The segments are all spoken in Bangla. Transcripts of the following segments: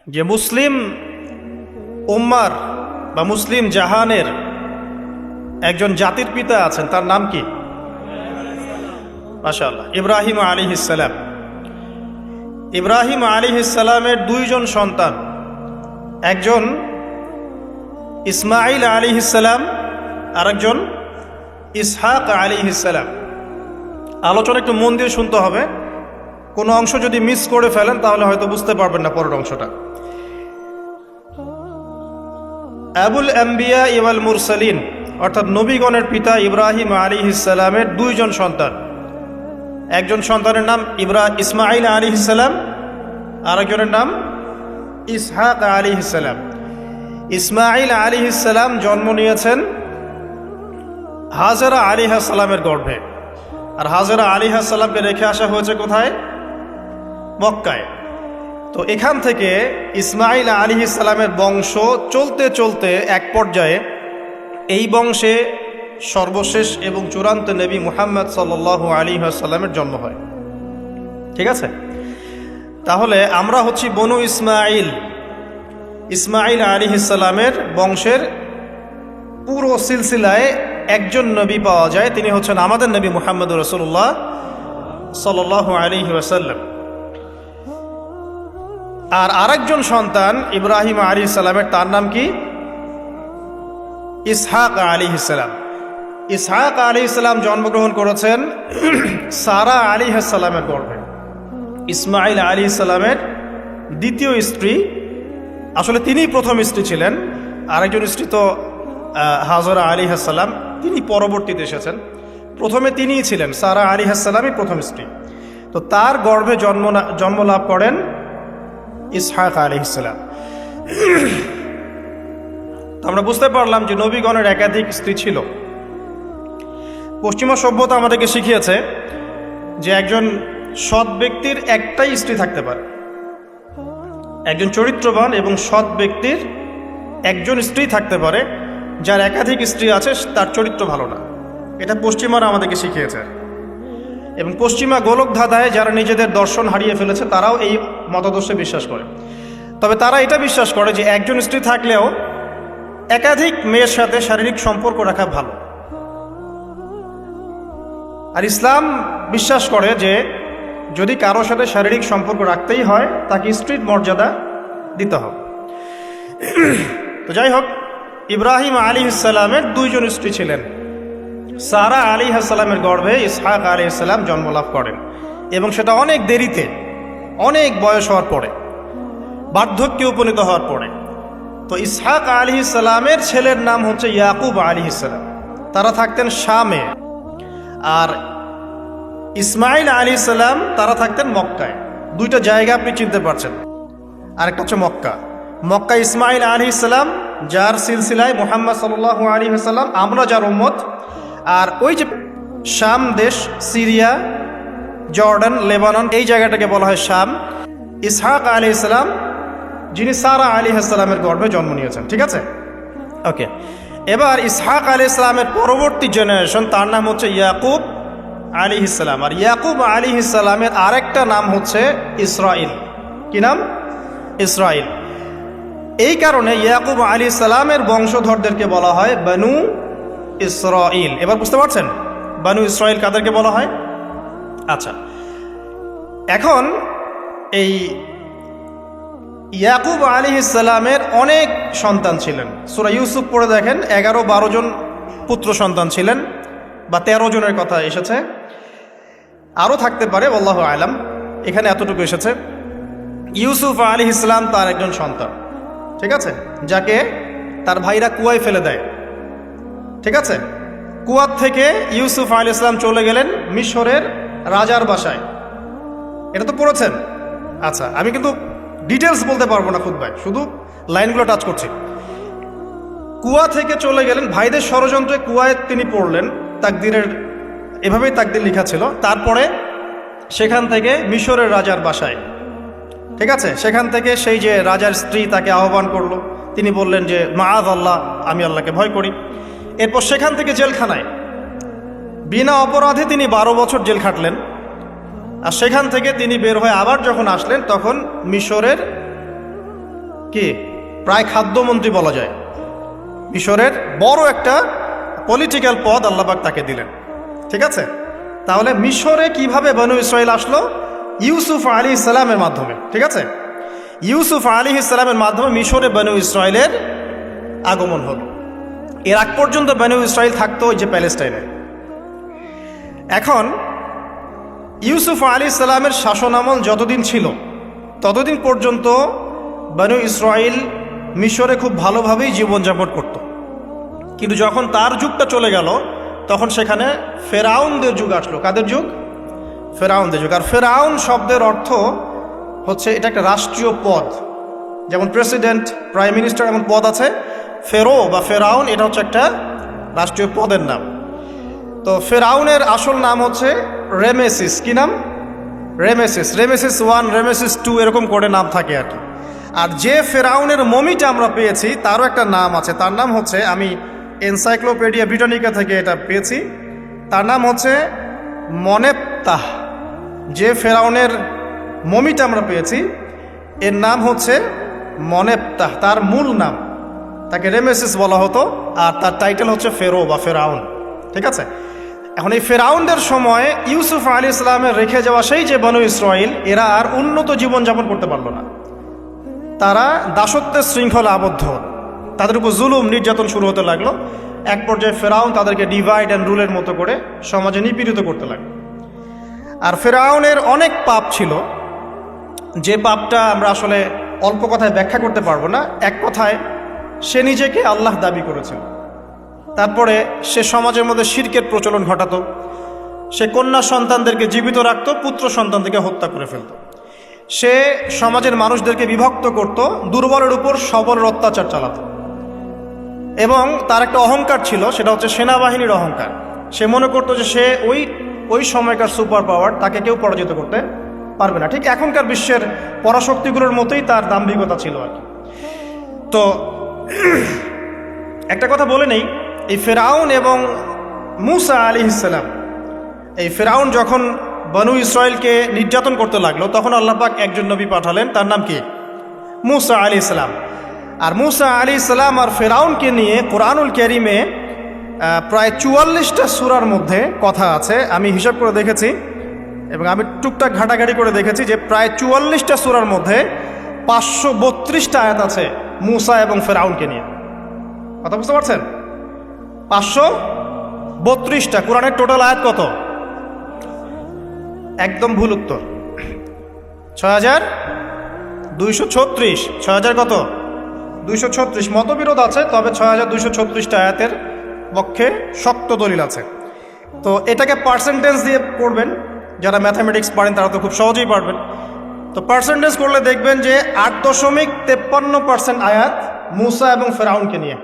যে মুসলিম উম্মার বা মুসলিম জাহানের একজন জাতির পিতা আছেন, তার নাম কি? মাশাআল্লাহ, ইব্রাহিম আলাইহিস সালাম। ইব্রাহিম আলাইহিস সালামের দুইজন সন্তান, একজন ইসমাইল আলাইহিস সালাম, আরেকজন ইসহাক আলাইহিস সালাম। আলোচনা একটু মন দিয়ে শুনতে হবে, কোনো অংশ যদি মিস করে ফেলেন তাহলে হয়তো বুঝতে পারবেন না পরের অংশটা। আবুল আম্বিয়া ওয়াল মুরসালিন, অর্থাৎ নবীগণের পিতা ইব্রাহিম আলাইহিস সালামের দুইজন সন্তান। একজন সন্তানের নাম ইসমাইল আলাইহিস সালাম, আরেকজনের নাম ইসহাক আলাইহিস সালাম। ইসমাইল আলাইহিস সালাম জন্ম নিয়েছেন হাজেরা আলাইহিস সালামের গর্ভে, আর হাজেরা আলাইহিস সালামকে রেখে আসা হয়েছে কোথায়? মক্কায়। তো এখান থেকে ইসমাইল আলাইহিস সালামের বংশ চলতে চলতে এক পর্যায়ে এই বংশে সর্বশেষ এবং চূড়ান্ত নবী মুহাম্মদ সাল্লাল্লাহু আলাইহি ওয়াসাল্লামের জন্ম হয়। ঠিক আছে, তাহলে আমরা হচ্ছি বনু ইসমাইল। ইসমাইল আলাইহিস সালামের বংশের পুরো সিলসিলায় একজন নবী পাওয়া যায়, তিনি হচ্ছেন আমাদের নবী মুহাম্মদ রাসূলুল্লাহ সাল্লাল্লাহু আলাইহি ওয়াসাল্লাম। আর আরেকজন সন্তান ইব্রাহিম আলাইহিস সালামের, তার নাম কি? ইসহাক আলাইহিস সালাম। ইসহাক আলাইহিস সালাম জন্মগ্রহণ করেছেন সারা আলাইহিস সালামের গর্ভে। ইসমাইল আলাইহিস সালামের দ্বিতীয় স্ত্রী, আসলে তিনিই প্রথম স্ত্রী ছিলেন, আরেকজন স্ত্রী তো হাজরা আলাইহিস সালাম, তিনি পরবর্তীতে এসেছেন। প্রথমে তিনিই ছিলেন, সারা আলাইহিস সালামই প্রথম স্ত্রী। তো তার গর্ভে জন্ম লাভ করেন ইসহাক আলাইহিস সালাম। আমরা বুঝতে পারলাম যে নবীগণের একাধিক স্ত্রী ছিল। পশ্চিমা সভ্যতা আমাদেরকে শিখিয়েছে যে একজন সৎ ব্যক্তির একটাই স্ত্রী থাকতে পারে। একজন চরিত্রবান এবং সৎ ব্যক্তির একজন স্ত্রী থাকতে পারে, যার একাধিক স্ত্রী আছে তার চরিত্র ভালো না। এটা পশ্চিমারা আমাদেরকে শিখিয়েছে, এবং পশ্চিমা গোলক ধাঁধায় যারা নিজেদের দর্শন হারিয়ে ফেলেছে তারাও এই মতাদর্শে বিশ্বাস করে। তবে তারা এটা বিশ্বাস করে যে একজন স্ত্রী থাকলেও একাধিক মেয়ের সাথে শারীরিক সম্পর্ক রাখা ভালো। আর ইসলাম বিশ্বাস করে যে যদি কারোর সাথে শারীরিক সম্পর্ক রাখতেই হয় তাকে স্ত্রীর মর্যাদা দিতে হবে। তো যাই হোক, ইব্রাহিম আলাইহিস সালামের দুইজন স্ত্রী ছিলেন। সারা আলাইহিস সালামের গর্ভে ইসহাক আলাইহিস সালাম জন্মলাভ করেন, এবং সেটা অনেক দেরিতে, অনেক বয়স হওয়ার পরে, বার্ধক্যে উপনীত হওয়ার পরে। তো ইসহাক আলাইহিস সালামের ছেলের নাম হচ্ছে ইয়াকুব আলাইহিস সালাম। তারা থাকতেন শামে। আর ইসমাইল আলাইহিস সালাম তারা থাকতেন মক্কায়। দুইটা জায়গা আপনি চিনতে পারছেন, আরেকটা হচ্ছে মক্কা। মক্কা ইসমাইল আলাইহিস সালাম, যার সিলসিলায় মুহাম্মদ সাল্লাল্লাহু আলাইহি ওয়াসাল্লাম, আমরা যার উম্মত। আর ওই যে শাম দেশ, সিরিয়া, জর্ডান, লেবানন, এই জায়গাটাকে বলা হয় শাম। ইসহাক আলাইহিস সালাম যিনি সারা আলাইহিস সালামের গর্ভে জন্ম নিয়েছেন। ঠিক আছে, ওকে। এবার ইসহাক আলাইহিস সালামের পরবর্তী জেনারেশন, তার নাম হচ্ছে ইয়াকুব আলাইহিস সালাম। আর ইয়াকুব আলাইহিস সালামের আরেকটা নাম হচ্ছে ইসরাইল। কি নাম? ইসরাইল। এই কারণে ইয়াকুব আলাইহিস সালামের বংশধরদেরকে বলা হয় বনু ইসরাইল। এবার বুঝতে পারছেন বনু ইসরাইল কাদেরকে বলা হয়? আচ্ছা, এখন এই ইয়াকুব আলাইহিস সালামের অনেক সন্তান ছিলেন। সূরা ইউসুফ পড়ে দেখেন, 11-12 জন পুত্র সন্তান ছিলেন, বা 13 জনের কথা এসেছে, আরও থাকতে পারে, আল্লাহু আলাম। এখানে এতটুকু এসেছে। ইউসুফ আলাইহিস সালাম তার একজন সন্তান, ঠিক আছে, যাকে তার ভাইরা কুয়ায় ফেলে দেয়। ঠিক আছে, কুয়ার থেকে ইউসুফ আলাইহিস সালাম চলে গেলেন মিশরের রাজার বাসায়। এটা তো পড়েছেন। আচ্ছা, আমি কিন্তু ডিটেলস বলতে পারবো না খুতবায়, শুধু লাইনগুলো টাচ করছি। কুয়া থেকে চলে গেলেন, ভাইদের ষড়যন্ত্রে কুয়ায় তিনি পড়লেন। তাকদিরের এভাবেই তাকদির লেখা ছিল। তারপরে সেখান থেকে মিশরের রাজার বাসায়, ঠিক আছে, সেখান থেকে সেই যে রাজার স্ত্রী তাকে আহ্বান করলো। তিনি বললেন যে মাআয আল্লাহ, আমি আল্লাহকে ভয় করি। এরপর সেখান থেকে জেলখানায় বিনা অপরাধে তিনি 12 বছর জেল খাটলেন। আর সেখান থেকে তিনি বের হয়ে আবার যখন আসলেন, তখন মিশরের কি প্রায় খাদ্যমন্ত্রী বলা যায়। মিশরের বড় একটা পলিটিক্যাল পদ আল্লাহ পাক তাকে দিলেন। ঠিক আছে, তাহলে মিশরে কিভাবে বনু ইসরাইল আসলো? ইউসুফ আলাইহিস সালামের মাধ্যমে। ঠিক আছে, ইউসুফ আলাইহিস সালামের মাধ্যমে মিশরে বনু ইসরাইলের আগমন হলো। এর আগ পর্যন্ত বনু ইসরাইল থাকতো ওই যে প্যালেস্টাইনে। এখন ইউসুফ আলাইহিস সালামের শাসনামল যতদিন ছিল ততদিন পর্যন্ত বনু ইসরাইল মিশরে খুব ভালোভাবেই জীবনযাপন করত। কিন্তু যখন তার যুগটা চলে গেল তখন সেখানে ফেরাউনদের যুগ আসলো। কাদের যুগ? ফেরাউনদের যুগ। আর ফেরাউন শব্দের অর্থ হচ্ছে এটা একটা রাষ্ট্রীয় পদ, যেমন প্রেসিডেন্ট, প্রাইম মিনিস্টার এমন পদ আছে। ফেরো বা ফেরাউন এটা হচ্ছে একটা রাষ্ট্রীয় পদের নাম। তো ফেরাউনের আসল নাম হচ্ছে রেমেসিস। কি নাম? রেমেসিস। রেমেসিস 1, রেমেসিস 2 এরকম করে নাম থাকে আর কি। আর যে ফেরাউনের মমিটা আমরা পেয়েছি তারও একটা নাম আছে। তার নাম হচ্ছে, আমি এনসাইক্লোপিডিয়া ব্রিটানিকা থেকে এটা পেয়েছি, তার নাম হচ্ছে মনেপ্তাহ। যে ফেরাউনের মমিটা আমরা পেয়েছি এর নাম হচ্ছে মনেপ্তাহ। তার মূল নাম, তাকে রেমেসিস বলা হতো, আর তার টাইটেল হচ্ছে ফেরো বা ফেরাউন। ঠিক আছে, এখন এই ফেরাউনদের সময় ইউসুফ আলাইহিস সালামের রেখে যাওয়া সেই যে বনু ইসরাইল, এরা আর উন্নত জীবনযাপন করতে পারলো না। তারা দাসত্বের শৃঙ্খলা আবদ্ধ, তাদের উপর জুলুম নির্যাতন শুরু হতে লাগলো। এক পর্যায়ে ফেরাউন তাদেরকে ডিভাইড অ্যান্ড রুলের মতো করে সমাজে নিপীড়িত করতে লাগলো। আর ফেরাউনের অনেক পাপ ছিল, যে পাপটা আমরা আসলে অল্প কথায় ব্যাখ্যা করতে পারবো না। এক কথায় সে নিজেকে আল্লাহ দাবি করেছিল। তারপরে সে সমাজের মধ্যে শিরকের প্রচলন ঘটাতো। সে কন্যা সন্তানদেরকে জীবিত রাখতো, পুত্র সন্তানদেরকে হত্যা করে ফেলত। সে সমাজের মানুষদেরকে বিভক্ত করত, দুর্বলের উপর সবলের অত্যাচার চালাতো। এবং তার একটা অহংকার ছিল, সেটা হচ্ছে সেনাবাহিনীর অহংকার। সে মনে করতো যে সে ওই সময়কার সুপার পাওয়ার, তাকে কেউ পরাজিত করতে পারবে না। ঠিক এখনকার বিশ্বের পরাশক্তিগুলোর মতোই তার দাম্ভিকতা ছিল আর কি। তো একটা কথা বলে নেই, এই ফেরাউন এবং মূসা আলাইহিস সালাম, এই ফেরাউন যখন বনু ইসরাইলকে নির্যাতন করতে লাগলো তখন আল্লাহ পাক একজন নবী পাঠালেন, তার নাম কি? মূসা আলাইহিস সালাম। আর মূসা আলাইহিস সালাম আর ফেরাউনকে নিয়ে কোরআনুল কারীমে প্রায় 44টা সূরার মধ্যে কথা আছে। আমি হিসাব করে দেখেছি এবং আমি টুকটাক ঘাটাঘাটি করে দেখেছি যে প্রায় 44টা সূরার মধ্যে 532টা আয়াত আছে মূসা এবং ফেরাউনকে নিয়ে। কথা বুঝতে পারছেন? 532টা। কোরআনের টোটাল আয়াত কত? একদম ভুল উত্তর, 6236। 6000 কত? 236। মতবিরোধ আছে, তবে 6236টা আয়াতের পক্ষে শক্ত দলিল আছে। তো এটাকে পার্সেন্টেজ দিয়ে পড়বেন, যারা ম্যাথামেটিক্স পারেন তারা তো খুব সহজেই পারবেন। তো পার্সেন্টেজ করলে দেখবেন যে 8.53% আয়াত মূসা এবং ফেরাউনকে নিয়ে।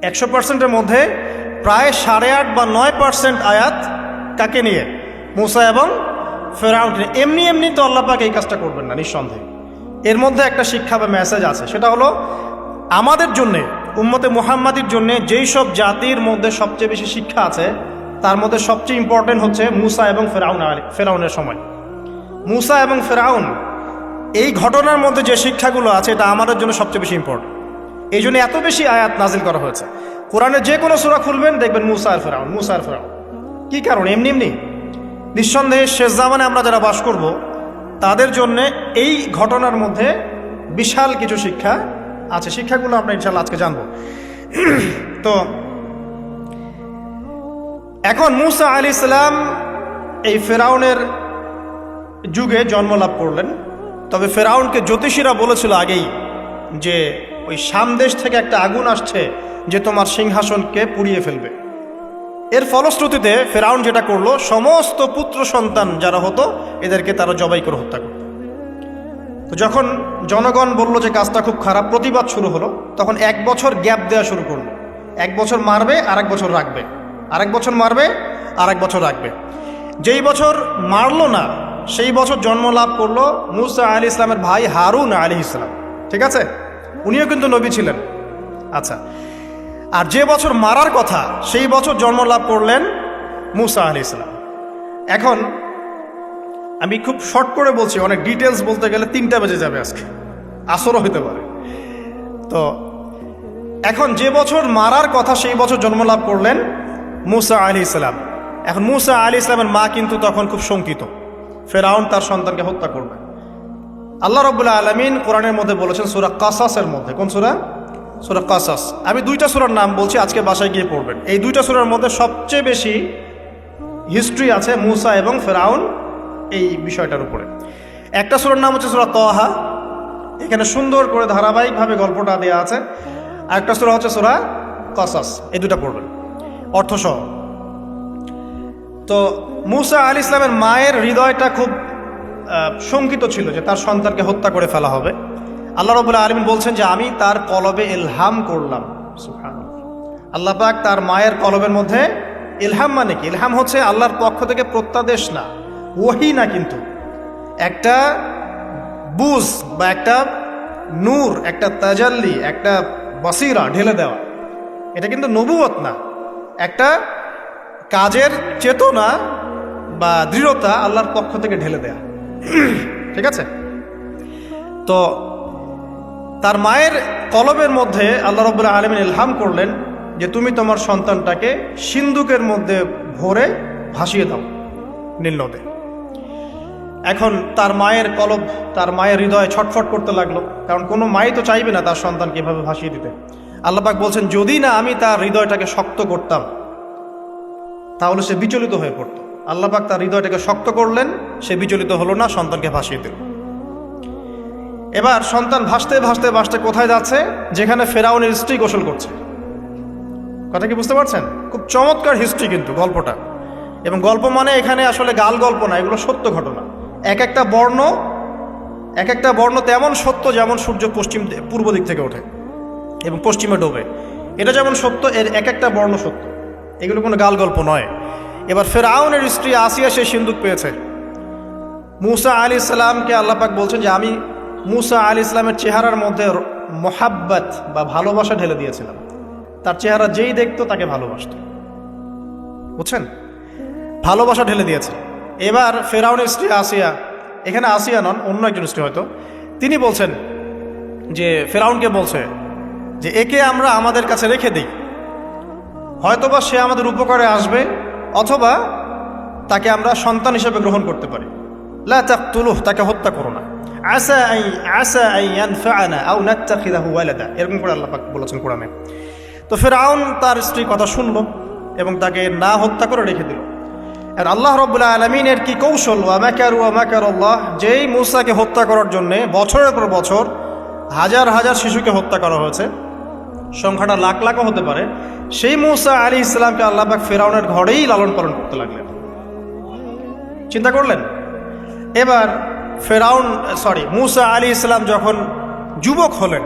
100%-এর মধ্যে প্রায় 8.5 বা 9% আয়াত কাকে নিয়ে? মূসা এবং ফেরাউনকে। এমনি এমনি তো আল্লাহ পাক এই কাজটা করবেন না, নিঃসন্দেহে। এর মধ্যে একটা শিক্ষা বা মেসেজ আছে, সেটা হলো আমাদের জন্যে, উম্মতে মুহাম্মাদির জন্যে যেই সব জাতির মধ্যে সবচেয়ে বেশি শিক্ষা আছে তার মধ্যে সবচেয়ে ইম্পর্টেন্ট হচ্ছে মূসা এবং ফেরাউনের সময়। মূসা এবং ফেরাউন, এই ঘটনার মধ্যে যে শিক্ষাগুলো আছে এটা আমাদের জন্য সবচেয়ে বেশি ইম্পর্টেন্ট। এই জন্য এত বেশি আয়াত নাজিল করা হয়েছে। কোরআনে যে কোনো সূরা খুলবেন দেখবেন মূসা আর ফেরাউন, মূসা আর ফেরাউন। কী কারণ? এমনি এমনি নিঃসন্দেহে শেষ জামানে আমরা যারা বাস করব তাদের জন্য এই ঘটনার মধ্যে বিশাল কিছু শিক্ষা আছে। শিক্ষাগুলো আমরা ইনশাআল্লাহ আজকে জানব। তো এখন মূসা আলাইহিস সালাম এই ফেরাউনের যুগে জন্ম লাভ করলেন। তবে ফেরাউনকে জ্যোতিষীরা বলেছিল আগেই যে ওই সামদেশ থেকে একটা আগুন আসছে যে তোমার সিংহাসনকে পুড়িয়ে ফেলবে। এর ফলশ্রুতিতে ফেরাউন যেটা করলো, সমস্ত পুত্র সন্তান যারা হতো এদেরকে তারা জবাই করে হত্যা করত। তো যখন জনগণ বলল যে কাজটা খুব খারাপ, প্রতিবাদ শুরু হলো, তখন 1 বছর গ্যাপ দেওয়া শুরু করলো। 1 বছর মারবে, আরেক বছর রাখবে, আরেক বছর মারবে, আরেক বছর রাখবে। যেই বছর মারলো না সেই বছর জন্ম লাভ করলো মূসা আলাইহিস সালামের ভাই হারুন আলাইহিস সালাম। ঠিক আছে, উনিও কিন্তু নবী ছিলেন। আচ্ছা, আর যে বছর মারার কথা সেই বছর জন্ম লাভ করলেন মূসা আলাইহিস সালাম। এখন আমি খুব শর্ট করে বলছি, অনেক ডিটেলস বলতে গেলে 3টা বেজে যাবে আজকে। আসরও হইতে পারে। তো এখন যে বছর মারার কথা সেই বছর জন্মলাভ করলেন মূসা আলাইহিস সালাম। এখন মূসা আলাইহিস সালামের মা কিন্তু তখন খুব শঙ্কিত, ফেরাউন তার সন্তানকে হত্যা করবে। আল্লাহ রাব্বুল আলামিন কোরআনের মধ্যে বলেছেন সূরা কাসাসের মধ্যে, কোন সূরা? সূরা কাসাস। আমি দুইটা সূরার নাম বলছি, আজকে বাসায় গিয়ে পড়বেন। এই দুইটা সূরার মধ্যে সবচেয়ে বেশি হিস্ট্রি আছে মূসা এবং ফেরাউন এই বিষয়টার উপরে। একটা সূরার নাম হচ্ছে সূরা তাহা, এখানে সুন্দর করে ধারাবাহিকভাবে গল্পটা দেওয়া আছে। আর একটা সূরা হচ্ছে সূরা কাসাস, এই দুটা পড়বেন অর্থসহ। তো মূসা আলাইহিস সালামের মায়ের হৃদয়টা খুব শঙ্কিত ছিল যে তার সন্তানকে হত্যা করে ফেলা হবে। আল্লাহ রাব্বুল আলামিন বলছেন যে আমি তার কলবে ইলহাম করলাম। সুবহানাল্লাহ, আল্লাহ পাক তার মায়ের কলবের মধ্যে ইলহাম, মানে কি? ইলহাম হচ্ছে আল্লাহর পক্ষ থেকে প্রত্যাদেশ না, ওহী না, কিন্তু একটা বুঝ বা একটা নূর, একটা তাজাল্লি, একটা বাসিরা ঢেলে দেওয়া। এটা কিন্তু নবুয়ত না, একটা কাজের চেতনা বা দৃঢ়তা আল্লাহর পক্ষ থেকে ঢেলে দেয়া। ঠিক আছে? তো তার মায়ের কলবের মধ্যে আল্লাহ রাব্বুল আলামিন ইলহাম করলেন যে তুমি তোমার সন্তানটাকে সিন্দুকের মধ্যে ভরে ভাসিয়ে দাও নীল নদে। এখন তার মায়ের কলব, তার মায়ের হৃদয় ছটফট করতে লাগলো, কারণ কোনো মাই তো চাইবে না তার সন্তানকে এভাবে ভাসিয়ে দিতে। আল্লাহ পাক বলছেন যদি না আমি তার হৃদয়টাকে শক্ত করতাম তাহলে সে বিচলিত হয়ে পড়তো। আল্লাহ পাক তার হৃদয়টাকে শক্ত করলেন, সে বিচলিত হলো না, সন্তানকে ভাসিয়ে দিল। এবার সন্তান ভাসতে ভাসতে ভাসতে কোথায় যাচ্ছে? যেখানে ফেরাউনের স্ত্রী গোসল করছে। কথা কি বুঝতে পারছেন? খুব চমৎকার হিস্ট্রি কিন্তু গল্পটা। এবং গল্প মানে এখানে আসলে গাল গল্প না, এগুলো সত্য ঘটনা। এক একটা বর্ণ তেমন সত্য যেমন সূর্য পূর্ব দিক থেকে ওঠে এবং পশ্চিমে ডোবে, এটা যেমন সত্য, এর এক একটা বর্ণ সত্য, এগুলো কোনো গাল গল্প নয়। এবার ফেরাউনের স্ত্রী আসিয়া সে সিন্দুক পেয়েছে। মূসা আলাইহিস সালামকে আল্লাহ পাক বলছেন যে আমি মূসা আলাইহিস সালামের চেহারার মধ্যে মোহাব্বত বা ভালোবাসা ঢেলে দিয়েছিলাম। তার চেহারা যেই দেখতো তাকে ভালোবাসত, বুঝছেন? ভালোবাসা ঢেলে দিয়েছে। এবার ফেরাউনের স্ত্রী আসিয়া, এখানে আসিয়া নন, অন্য একজন স্ত্রী হয়তো, তিনি বলছেন যে ফেরাউনকে বলছে যে একে আমরা আমাদের কাছে রেখে দিই, হয়তোবা সে আমাদের উপকারে আসবে, অথবা তাকে আমরা সন্তান হিসেবে গ্রহণ করতে পারি। লা তাকতুলুহ, তাকে হত্যা করো না। আসা আন ইয়ানফাআনা আও নাত্তাখিযাহু ওয়ালাদা, এরকম করে আল্লাহ পাক বলেছেন কোরআনে। তো ফেরাউন তার স্ত্রীর কথা শুনল এবং তাকে না হত্যা করে রেখে দিল। আর আল্লাহ রাব্বুল আলামিনের কি কৌশল! ওয়া মাকারু ওয়া মাকারাল্লাহ, যেই মূসাকে হত্যা করার জন্য বছরের পর বছর হাজার হাজার শিশুকে হত্যা করা হয়েছে, সংখ্যাটা লাখ লাখও হতে পারে, সেই মূসা আলাইহিস সালামকে আল্লাহ পাক ফেরাউনের ঘরেই লালন পালন করতে লাগলেন। চিন্তা করলেন? এবার মূসা আলাইহিস সালাম যখন যুবক হলেন,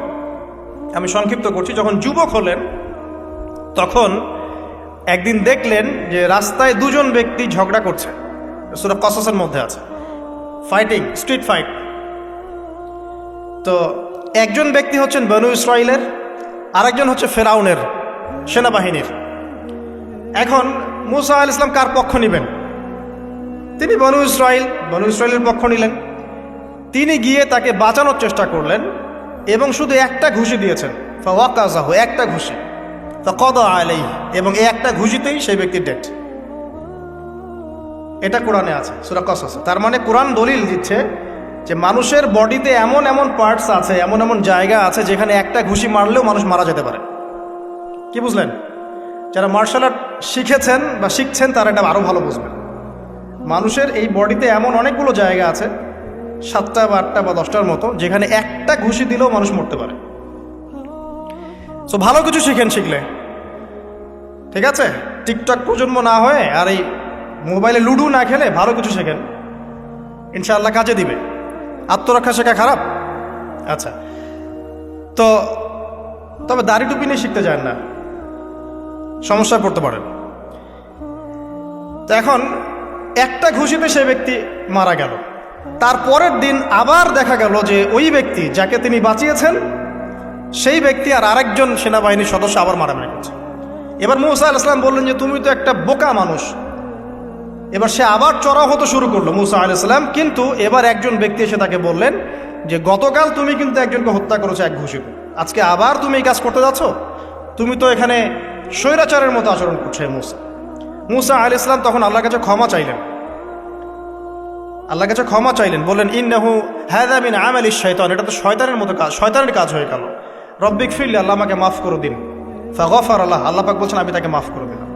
আমি সংক্ষিপ্ত করছি, যখন যুবক হলেন তখন একদিন দেখলেন যে রাস্তায় দুজন ব্যক্তি ঝগড়া করছে। সূরা কাসাসের মধ্যে আছে, ফাইটিং, স্ট্রিট ফাইট। তো একজন ব্যক্তি হচ্ছেন বনু ইসরাইলের, আরেকজন হচ্ছে ফেরাউনের সেনাবাহিনীর। এখন মূসা আলাইহিস সালাম কার পক্ষ নেবেন? তিনি বনু ইসরাইলের পক্ষ নিলেন। তিনি গিয়ে তাকে বাঁচানোর চেষ্টা করলেন এবং শুধু একটা ঘুষি দিয়েছেন, ফাওয়াকাযাহু, একটা ঘুষি, ফাকাদা আলাইহি, এবং এই একটা ঘুষিতেই সেই ব্যক্তি ডেড। এটা কোরআনে আছে সূরা কাসাস। তার মানে কোরআন দলিল দিচ্ছে যে মানুষের বডিতে এমন এমন পার্টস আছে, এমন এমন জায়গা আছে যেখানে একটা ঘুষি মারলেও মানুষ মারা যেতে পারে। কি বুঝলেন? যারা মার্শাল আর্ট শিখেছেন বা শিখছেন তারা এটা আরও ভালো বুঝবেন। মানুষের এই বডিতে এমন অনেকগুলো জায়গা আছে, 7টা বা 8টা বা 10টার মতো, যেখানে একটা ঘুষি দিলেও মানুষ মরতে পারে। সো ভালো কিছু শিখেন, শিখলে ঠিক আছে। টিকটক প্রজন্ম না হয়ে আর এই মোবাইলে লুডো না খেলে ভালো কিছু শেখেন, ইনশাআল্লাহ কাজে দিবে। আত্মরক্ষা শেখা খারাপ? আচ্ছা, তো তবে দাড়ি টুপি নিয়ে শিখতে চান না, সমস্যায় পড়তে পারেন। তো এখন একটা ঘুষিতে সে ব্যক্তি মারা গেল। তারপরের দিন আবার দেখা গেল যে ওই ব্যক্তি যাকে তিনি বাঁচিয়েছেন সেই ব্যক্তি আর আরেকজন সেনাবাহিনীর সদস্য আবার মারামারি করছে। এবার মূসা আলাইহিস সালাম বললেন যে তুমি তো একটা বোকা মানুষ, এবার সে আবার চড়াও হতে শুরু করলো মুসা আলাইহিস সালাম, কিন্তু এবার একজন ব্যক্তি এসে তাকে বললেন যে গতকাল তুমি কিন্তু একজনকে হত্যা করেছো এক ঘুষিতে, আজকে আবার তুমি এই কাজ করতে যাচ্ছ, তুমি তো এখানে স্বৈরাচারের মতো আচরণ করছো। মুসা আলাইহিস সালাম তখন আল্লাহর কাছে ক্ষমা চাইলেন, আল্লাহর কাছে ক্ষমা চাইলেন, বললেন ইন্নাহু হাযা মিন আমালিশ শাইতান, এটা তো শয়তানের মতো কাজ, শয়তানের কাজ হয়ে গেল। রব্বিক ফিরলি, আল্লাহ আমাকে মাফ করে দিন। ফাগফার আল্লাহ, আল্লাহ পাক বলছেন আমি তাকে মাফ করে দিলাম।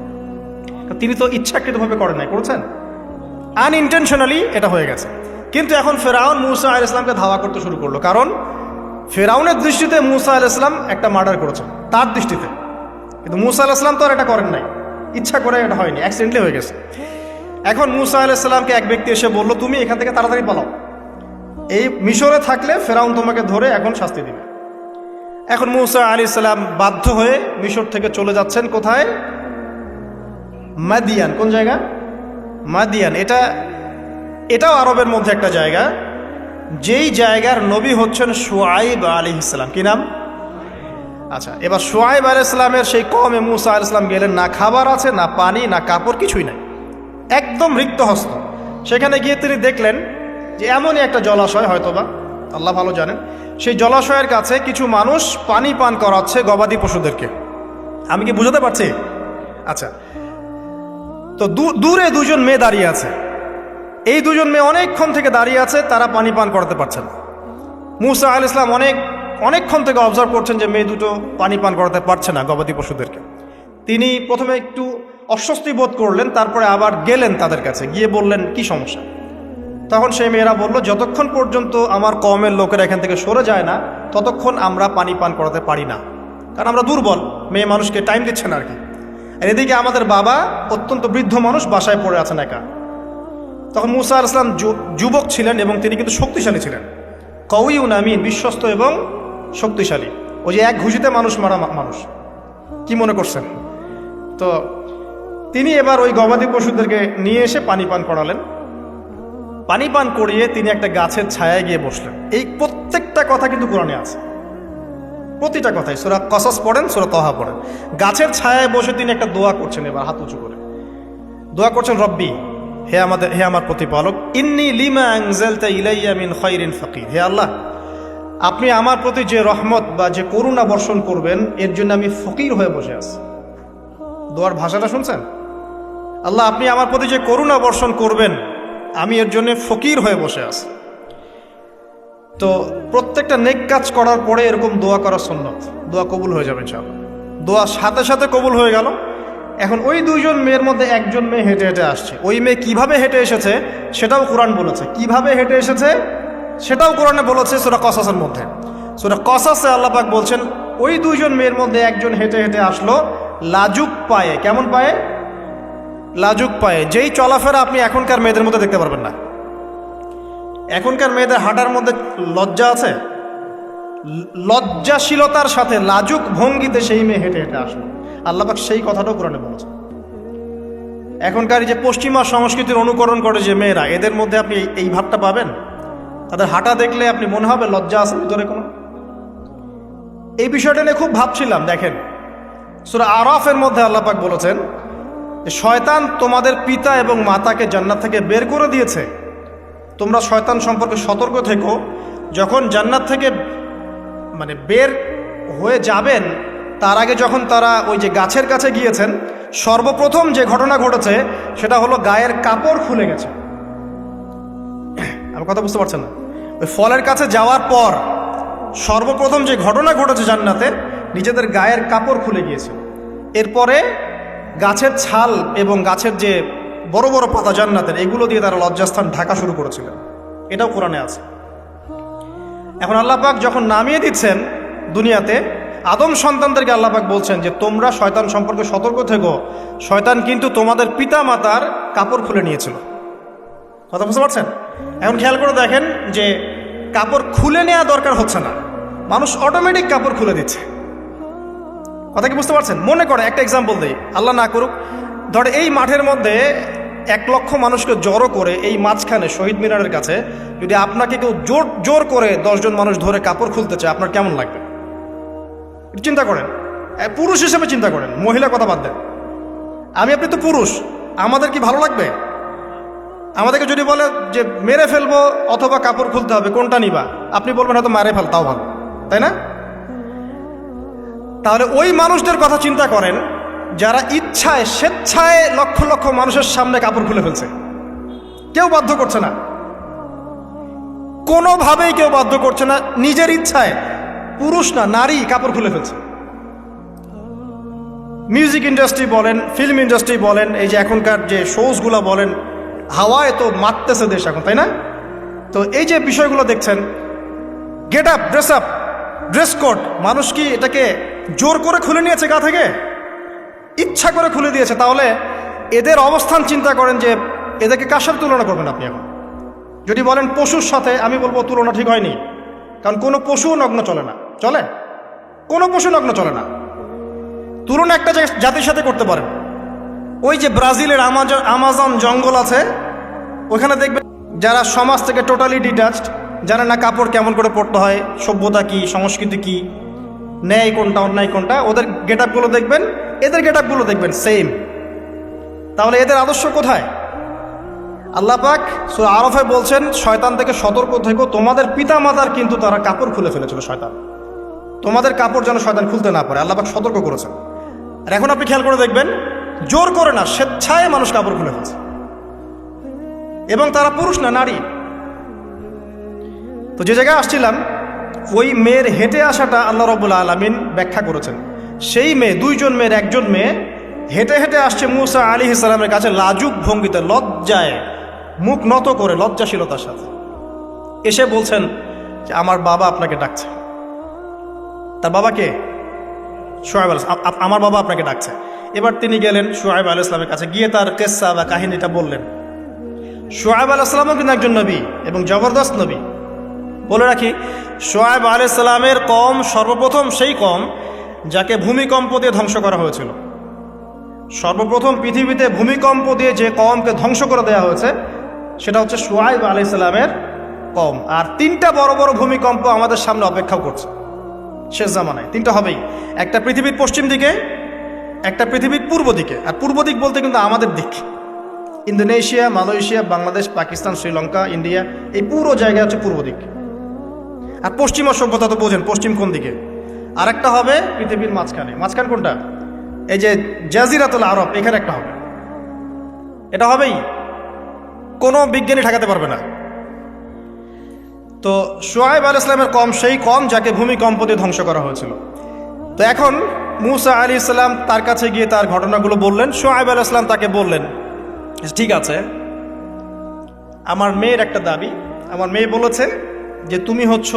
তিনি তো ইচ্ছাকৃতভাবে করেন নাই, করেছেন আনইনটেনশনালি, এটা হয়ে গেছে। কিন্তু এখন ফেরাউন মুসা আলাইহিস সালামকে ধাওয়া করতে শুরু করলো, কারণ ফেরাউনের দৃষ্টিতে মুসা আলাইহিস সালাম একটা মার্ডার করেছেন তার দৃষ্টিতে, কিন্তু মুসা আলাইহিস সালাম তো আর এটা করেন নাই, ইচ্ছা করে এটা হয়নি, অ্যাক্সিডেন্টলি হয়ে গেছে। এখন মুসা আলাইহিস সালামকে এক ব্যক্তি এসে বলল তুমি এখান থেকে তাড়াতাড়ি পালাও, এই মিশরে থাকলে ফেরাউন তোমাকে ধরে এখন শাস্তি দিবে। এখন মুসা আলাইহিস সালাম বাধ্য হয়ে মিশর থেকে চলে যাচ্ছেন কোথায়? মাদিয়ান। কোন জায়গা? মাদিয়ান। এটাও আরবের মধ্যে একটা জায়গা, যেই জায়গার নবী হচ্ছেন শুআইব আলাইহিস সালাম। কি নাম? আচ্ছা, এবার শুআইব আলাইহিস সালামের সেই কওমে মুসা আলাইহিস সালাম গেলেন, না খাবার আছে, না পানি, না কাপড়, কিছুই নাই, একদম রিক্ত হস্ত। সেখানে গিয়ে তিনি দেখলেন যে এমনই একটা জলাশয়, হয়তোবা আল্লাহ ভালো জানেন, সেই জলাশয়ের কাছে কিছু মানুষ পানি পান করাচ্ছে গবাদি পশুদেরকে। আমি কি বুঝাতে পারছি? আচ্ছা, তো দূরে দুজন মেয়ে দাঁড়িয়ে আছে, এই দুজন মেয়ে অনেকক্ষণ থেকে দাঁড়িয়ে আছে, তারা পানি পান করতে পারছে না। মুসা আলাইহিস সালাম অনেকক্ষণ থেকে অবজার্ভ করছেন যে মেয়ে দুটো পানি পান করাতে পারছে না গবাদি পশুদেরকে। তিনি প্রথমে একটু অস্বস্তি বোধ করলেন, তারপরে আবার গেলেন তাদের কাছে, গিয়ে বললেন কি সমস্যা। তখন সেই মেয়েরা বলল যতক্ষণ পর্যন্ত আমার কওমের লোকেরা এখান থেকে সরে যায় না ততক্ষণ আমরা পানি পান করাতে পারি না, কারণ আমরা দুর্বল, মেয়ে মানুষকে টাইম দিচ্ছে না আর কি। আর এদিকে আমাদের বাবা অত্যন্ত বৃদ্ধ মানুষ, বাসায় পড়ে আছেন একা। তখন মুসা আলাইহিস সালাম যুবক ছিলেন এবং তিনি কিন্তু শক্তিশালী ছিলেন, কওয়িউন আমিন, বিশ্বস্ত এবং শক্তিশালী। ওই যে এক ঘুষিতে মানুষ মারা মানুষ, কি মনে করছেন? তো তিনি এবার ওই গবাদি পশুদেরকে নিয়ে এসে পানি পান করালেন। পানি পান করিয়ে তিনি একটা গাছের ছায়ায় গিয়ে বসলেন। এই প্রত্যেকটা কথা কিন্তু কোরআনে আছে, প্রতিটা কথাই। সূরা কসস পড়েন, সূরা তাহা পড়েন। গাছের ছায়ায় বসে তিনি একটা দোয়া করছেন, এবার হাত উঁচু করে দোয়া করছেন, রব্বি, হে আমার প্রতিপালক, ইন্নী লিমা আনজালতা ইলাইয়া মিন খায়রিন ফাকির, হে আল্লাহ, আপনি আমার প্রতি যে রহমত বা যে করুণা বর্ষণ করবেন এর জন্য আমি ফকির হয়ে বসে আছি। দোয়ার ভাষাটা শুনছেন? আল্লাহ, আপনি আমার প্রতি যে করুণা বর্ষণ করবেন আমি এর জন্য ফকির হয়ে বসে আছি। তো প্রত্যেকটা নেক কাজ করার পরে এরকম দোয়া করা সুন্নত, দোয়া কবুল হয়ে যাবে ইনশাআল্লাহ। দোয়া সাথে সাথে কবুল হয়ে গেল। এখন ওই দুইজন মেয়ের মধ্যে একজন মেয়ে হেঁটে হেঁটে আসছে। ওই মেয়ে কিভাবে হেঁটে এসেছে সেটাও কোরআন বলেছে, কিভাবে হেঁটে এসেছে সেটাও কোরআনে বলেছে সূরা কসাসের মধ্যে। সূরা কসাসে আল্লাহ পাক বলছেন ওই দুইজন মেয়ের মধ্যে একজন হেঁটে হেঁটে আসলো লাজুক পায়ে। কেমন পায়ে? লাজুক পায়ে। যেই চলাফেরা আপনি এখনকার মেয়েদের মধ্যে দেখতে পারবেন না। এখনকার মেয়েদের হাঁটার মধ্যে লজ্জা আছে, লজ্জাশীলতার সাথে লাজুক ভঙ্গিতে সেই মেয়ে হেঁটে হেঁটে আসলো। আল্লাহ পাক সেই কথাটাও কোরআনে বলেছে। এখনকার যে পশ্চিমা সংস্কৃতির অনুকরণ করে যে মেয়েরা, এদের মধ্যে আপনি এই ভাবটা পাবেন। তাদের হাঁটা দেখলে আপনি মনে হবে লজ্জা আছে ভিতরে কোনো। এই বিষয়টা নিয়ে খুব ভাবছিলাম। দেখেন, সূরা আরাফের মধ্যে আল্লাহ পাক বলেছেন যে শয়তান তোমাদের পিতা এবং মাতাকে জান্নাত থেকে বের করে দিয়েছে, তোমরা শয়তান সম্পর্কে সতর্ক থেকো। যখন জান্নাত থেকে বের হয়ে যাবেন তার আগে যখন তারা ওই যে গাছের কাছে গিয়েছেন, সর্বপ্রথম যে ঘটনা ঘটেছে সেটা হলো গায়ের কাপড় খুলে গেছে। আমার কথা বুঝতে পারছেন না? ওই ফলের কাছে যাওয়ার পর সর্বপ্রথম যে ঘটনা ঘটেছে জান্নাতে, নিজেদের গায়ের কাপড় খুলে গিয়েছে। এরপরে গাছের ছাল এবং গাছের যে বড় বড় পাতা জান্নাতের, এগুলো দিয়ে তারা লজ্জাস্থান ঢাকা শুরু করেছিলেন। এটাও কোরআনে আছে। এখন আল্লাহ পাক যখন নামিয়ে দিচ্ছেন দুনিয়াতে, আদম সন্তানদেরকে আল্লাহ পাক বলছেন যে তোমরা শয়তান সম্পর্কে সতর্ক থেকো, শয়তান কিন্তু তোমাদের পিতা মাতার কাপড় খুলে নিয়েছিল। কথা বুঝতে পারছেন? এখন খেয়াল করে দেখেন যে কাপড় খুলে নেওয়া দরকার হচ্ছে না, মানুষ অটোমেটিক কাপড় খুলে দিচ্ছে। কথা কি বুঝতে পারছেন? মনে করে একটা এক্সাম্পল দিই, আল্লাহ না করুক, ধরে এই মাঠের মধ্যে 1 লক্ষ মানুষকে জড়ো করে এই মাঝখানে শহীদ মিনারের কাছে যদি আপনাকে কেউ জোর করে 10 জন মানুষ ধরে কাপড় খুলতে চায়, আপনার কেমন লাগবে? চিন্তা করেন, পুরুষ হিসেবে চিন্তা করেন, মহিলা কথা বাদ দেন। আপনি তো পুরুষ, আমাদের কি ভালো লাগবে? আমাদেরকে যদি বলে যে মেরে ফেলবো অথবা কাপড় খুলতে হবে, কোনটা নিবা? আপনি বলবেন হয়তো মারে ফেল, তাও ভালো, তাই না? তাহলে ওই মানুষদের কথা চিন্তা করেন যারা ইচ্ছায় স্বেচ্ছায় লক্ষ লক্ষ মানুষের সামনে কাপড় খুলে ফেলছে। কেউ বাধ্য করছে না, কোনোভাবেই কেউ বাধ্য করছে না, নিজের ইচ্ছায় পুরুষ না নারী কাপড় খুলে ফেলছে। মিউজিক ইন্ডাস্ট্রি বলেন, ফিল্ম ইন্ডাস্ট্রি বলেন, এই যে এখনকার যে শোজগুলো বলেন, হাওয়ায় তো মারতেছে দেশ এখন, তাই না? তো এই যে বিষয়গুলো দেখছেন, গেট আপ, ড্রেস কোড, মানুষ কি এটাকে জোর করে খুলে নিয়েছে গা থেকে? ইচ্ছা করে খুলে দিয়েছে। তাহলে এদের অবস্থান চিন্তা করেন যে এদেরকে কার সাথে তুলনা করবেন আপনি এখন? যদি বলেন পশুর সাথে, আমি বলবো তুলনা ঠিক হয়নি, কারণ কোনো পশু নগ্ন চলে না। চলে? কোনো পশু নগ্ন চলে না। তুলনা একটা জাতির সাথে করতে পারেন। ওই যে ব্রাজিলের আমাজন জঙ্গল আছে, ওখানে দেখবেন যারা সমাজ থেকে টোটালি ডিটাচড, জানে না কাপড় কেমন করে পরতে হয়, সভ্যতা কি, সংস্কৃতি কি, ন্যায় কোনটা অন্যায় কোনটা, ওদের গেট আপগুলো দেখবেন, এদের গেট আপগুলো দেখবেন সেম। তাহলে এদের আদর্শ কোথায়? আল্লাহ পাক সূরা আরাফে বলছেন, শয়তান থেকে সতর্ক থেকো, তোমাদের পিতা মাতার কিন্তু তারা কাপড় খুলে ফেলেছিল শয়তান, তোমাদের কাপড় যেন শয়তান খুলতে না পারে, আল্লাহ পাক সতর্ক করেছেন। আর এখন আপনি খেয়াল করে দেখবেন, জোর করে না, স্বেচ্ছায় মানুষ কাপড় খুলে ফেলছে, এবং তারা পুরুষ না নারী। তো যে জায়গায় আসছিলাম, ওই মেয়ের হেঁটে আসাটা আল্লাহ রাব্বুল আলামিন ব্যাখ্যা করেছেন। সেই মেয়ে, দুইজন মেয়ের একজন মেয়ে হেঁটে হেঁটে আসছে মূসা আলাইহিস সালামের কাছে লাজুক ভঙ্গিতে, লজ্জায় মুখ নত করে, লজ্জাশীলতার সাথে এসে বলছেন যে আমার বাবা আপনাকে ডাকছে। তার বাবাকে শুআয়ব আলাইহিস সালাম, আমার বাবা আপনাকে ডাকছে। এবার তিনি গেলেন শুআয়ব আলাইহিস সালামের কাছে, গিয়ে তার কিসসা বা কাহিনীটা বললেন। শুআয়ব আলাইহিস সালামও কিন্তু একজন নবী এবং জবরদস্ত নবী। বলে রাখি, শুআয়ব আলাইহিস সালামের কওম সর্বপ্রথম সেই কওম যাকে ভূমিকম্প দিয়ে ধ্বংস করা হয়েছিল। সর্বপ্রথম পৃথিবীতে ভূমিকম্প দিয়ে যে কওমকে ধ্বংস করে দেওয়া হয়েছে সেটা হচ্ছে শুআয়ব আলাইহিস সালামের কওম। আর তিনটা বড় বড় ভূমিকম্প আমাদের সামনে অপেক্ষাও করছে শেষ জামানায়। তিনটা হবেই, একটা পৃথিবীর পশ্চিম দিকে, একটা পৃথিবীর পূর্ব দিকে। আর পূর্ব দিক বলতে কিন্তু আমাদের দিক, Indonesia, Malaysia, Bangladesh, Pakistan, Sri Lanka, India, এই পুরো জায়গা হচ্ছে পূর্ব দিক। আর পশ্চিমা সভ্যতা তো বোঝেন, পশ্চিম কোন দিকে। আর একটা হবে পৃথিবীর মাঝখানে। মাঝখান কোনটা? এই যে জাজিরাতুল আরব, এখানে একটা হবে। এটা হবেই, কোনো বিজ্ঞানী ঠেকাতে পারবে না। তো শুআয়ব আলাইহিস সালামের কওম সেই কওম যাকে ভূমিকম্প দিয়ে ধ্বংস করা হয়েছিল। তো এখন মূসা আলাইহিস সালাম তার কাছে গিয়ে তার ঘটনাগুলো বললেন। শুআয়ব আলাইহিস সালাম তাকে বললেন, ঠিক আছে, আমার মেয়ের একটা দাবি। আমার মেয়ে বলেছে যে তুমি হচ্ছ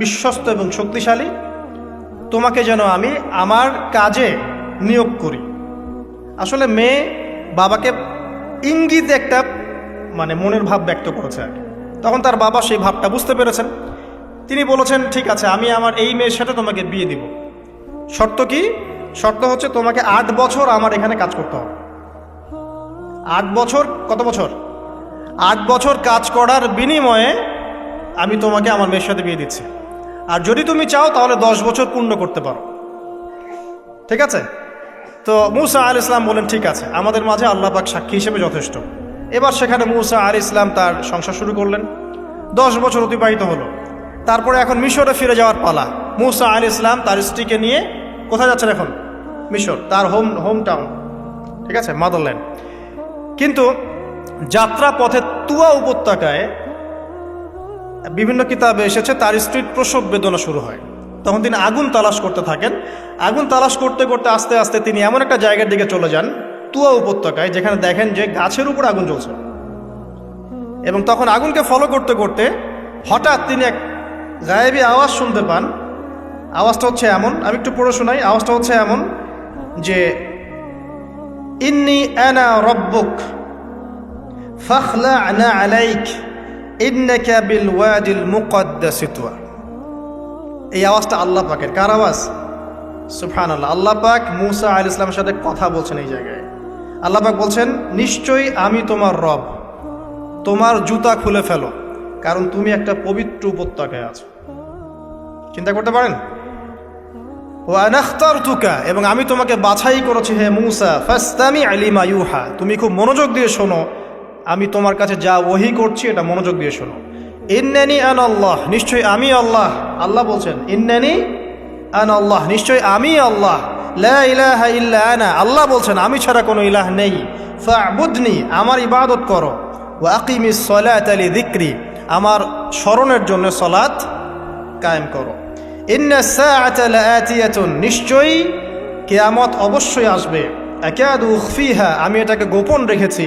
বিশ্বস্ত এবং শক্তিশালী, তোমাকে যেন আমি আমার কাজে নিয়োগ করি। আসলে মেয়ে বাবাকে ইঙ্গিতে একটা মানে মনের ভাব ব্যক্ত করেছে আর কি। তখন তার বাবা সেই ভাবটা বুঝতে পেরেছেন। তিনি বলেছেন, ঠিক আছে, আমি আমার এই মেয়ের সাথে তোমাকে বিয়ে দিব। শর্ত কি? শর্ত হচ্ছে তোমাকে 8 বছর আমার এখানে কাজ করতে হবে। 8 বছর, কত বছর? 8 বছর কাজ করার বিনিময়ে আমি তোমাকে আমার মেয়ের সাথে বিয়ে দিচ্ছি। আর যদি তুমি চাও তাহলে 10 বছর পূর্ণ করতে পারো। ঠিক আছে? তো মূসা আলাইহিস সালাম বলেন, ঠিক আছে, আমাদের মাঝে আল্লাহ পাক সাক্ষী হিসেবে যথেষ্ট। এবার সেখানে মূসা আলাইহিস সালাম তার সংসার শুরু করলেন। 10 বছর অতিবাহিত হলো। তারপরে এখন মিশরে ফিরে যাওয়ার পালা। মূসা আলাইহিস সালাম তার স্ত্রীকে নিয়ে কোথায় যাচ্ছেন এখন? মিশর, তার হোম টাউন। ঠিক আছে, মাদারল্যান্ড। কিন্তু যাত্রা পথে তুয়া উপত্যকায় বিভিন্ন কিতাবে এসেছে তার স্ত্রীর প্রসব বেদনা শুরু হয়। তখন তিনি আগুন তালাশ করতে থাকেন। আগুন তালাশ করতে করতে আস্তে আস্তে তিনি এমন একটা জায়গার দিকে চলে যান, তুয়া উপত্যকায়, যেখানে দেখেন যে গাছের উপর আগুন জ্বলছে। এবং তখন আগুনকে ফলো করতে করতে হঠাৎ তিনি এক গায়েবী আওয়াজ শুনতে পান। আওয়াজটা হচ্ছে এমন, আমি একটু পড়ে শোনাই। আওয়াজটা হচ্ছে এমন যে, ইন্নী আনা রব্বুক ফাখলা'না আলাইক ইন্নাকা বিল ওয়াদিল মুকদ্দাস তুয়া। এই আওয়াজটা আল্লাহ পাকের। কার আওয়াজ? সুবহানাল্লাহ। আল্লাহ পাক মূসা আলাইহিস সালামের সাথে কথা বলছেন এই জায়গায়। আল্লাহ পাক বলছেন, নিশ্চয়ই আমি তোমার রব, তোমার জুতা খুলে ফেলো, কারণ তুমি একটা পবিত্র উপত্যকায় আছো। চিন্তা করতে পারেন? ওয়া আনা ইখতারতুকা, এবং আমি তোমাকে বাছাই করেছি হে মূসা, ফাসতামি লিমা ইউহা, তুমি খুব মনোযোগ দিয়ে শোনো আমি তোমার কাছে যা ওহী করছি এটা মনোযোগ দিয়ে শোনো। ইন্নানি আনা আল্লাহ, নিশ্চয়ই আমি আল্লাহ। আল্লাহ বলছেন ইন্নানি আনা আল্লাহ, নিশ্চয়ই আমি আল্লাহ। লা ইলাহা ইল্লা আনা, আল্লাহ বলছেন আমি ছাড়া কোনো ইলাহ নেই। ফা'বুদনি, আমার ইবাদত করো। ওয়া আকিমিস সালাতা লিযিকরি, আমার স্মরণের জন্য সালাত কায়েম করো। ইন্নাস সাআতা লাআতিয়াতুন, নিশ্চয়ই কিয়ামত অবশ্যই আসবে। আকাদু উখফিহা, আমি এটাকে গোপন রেখেছি।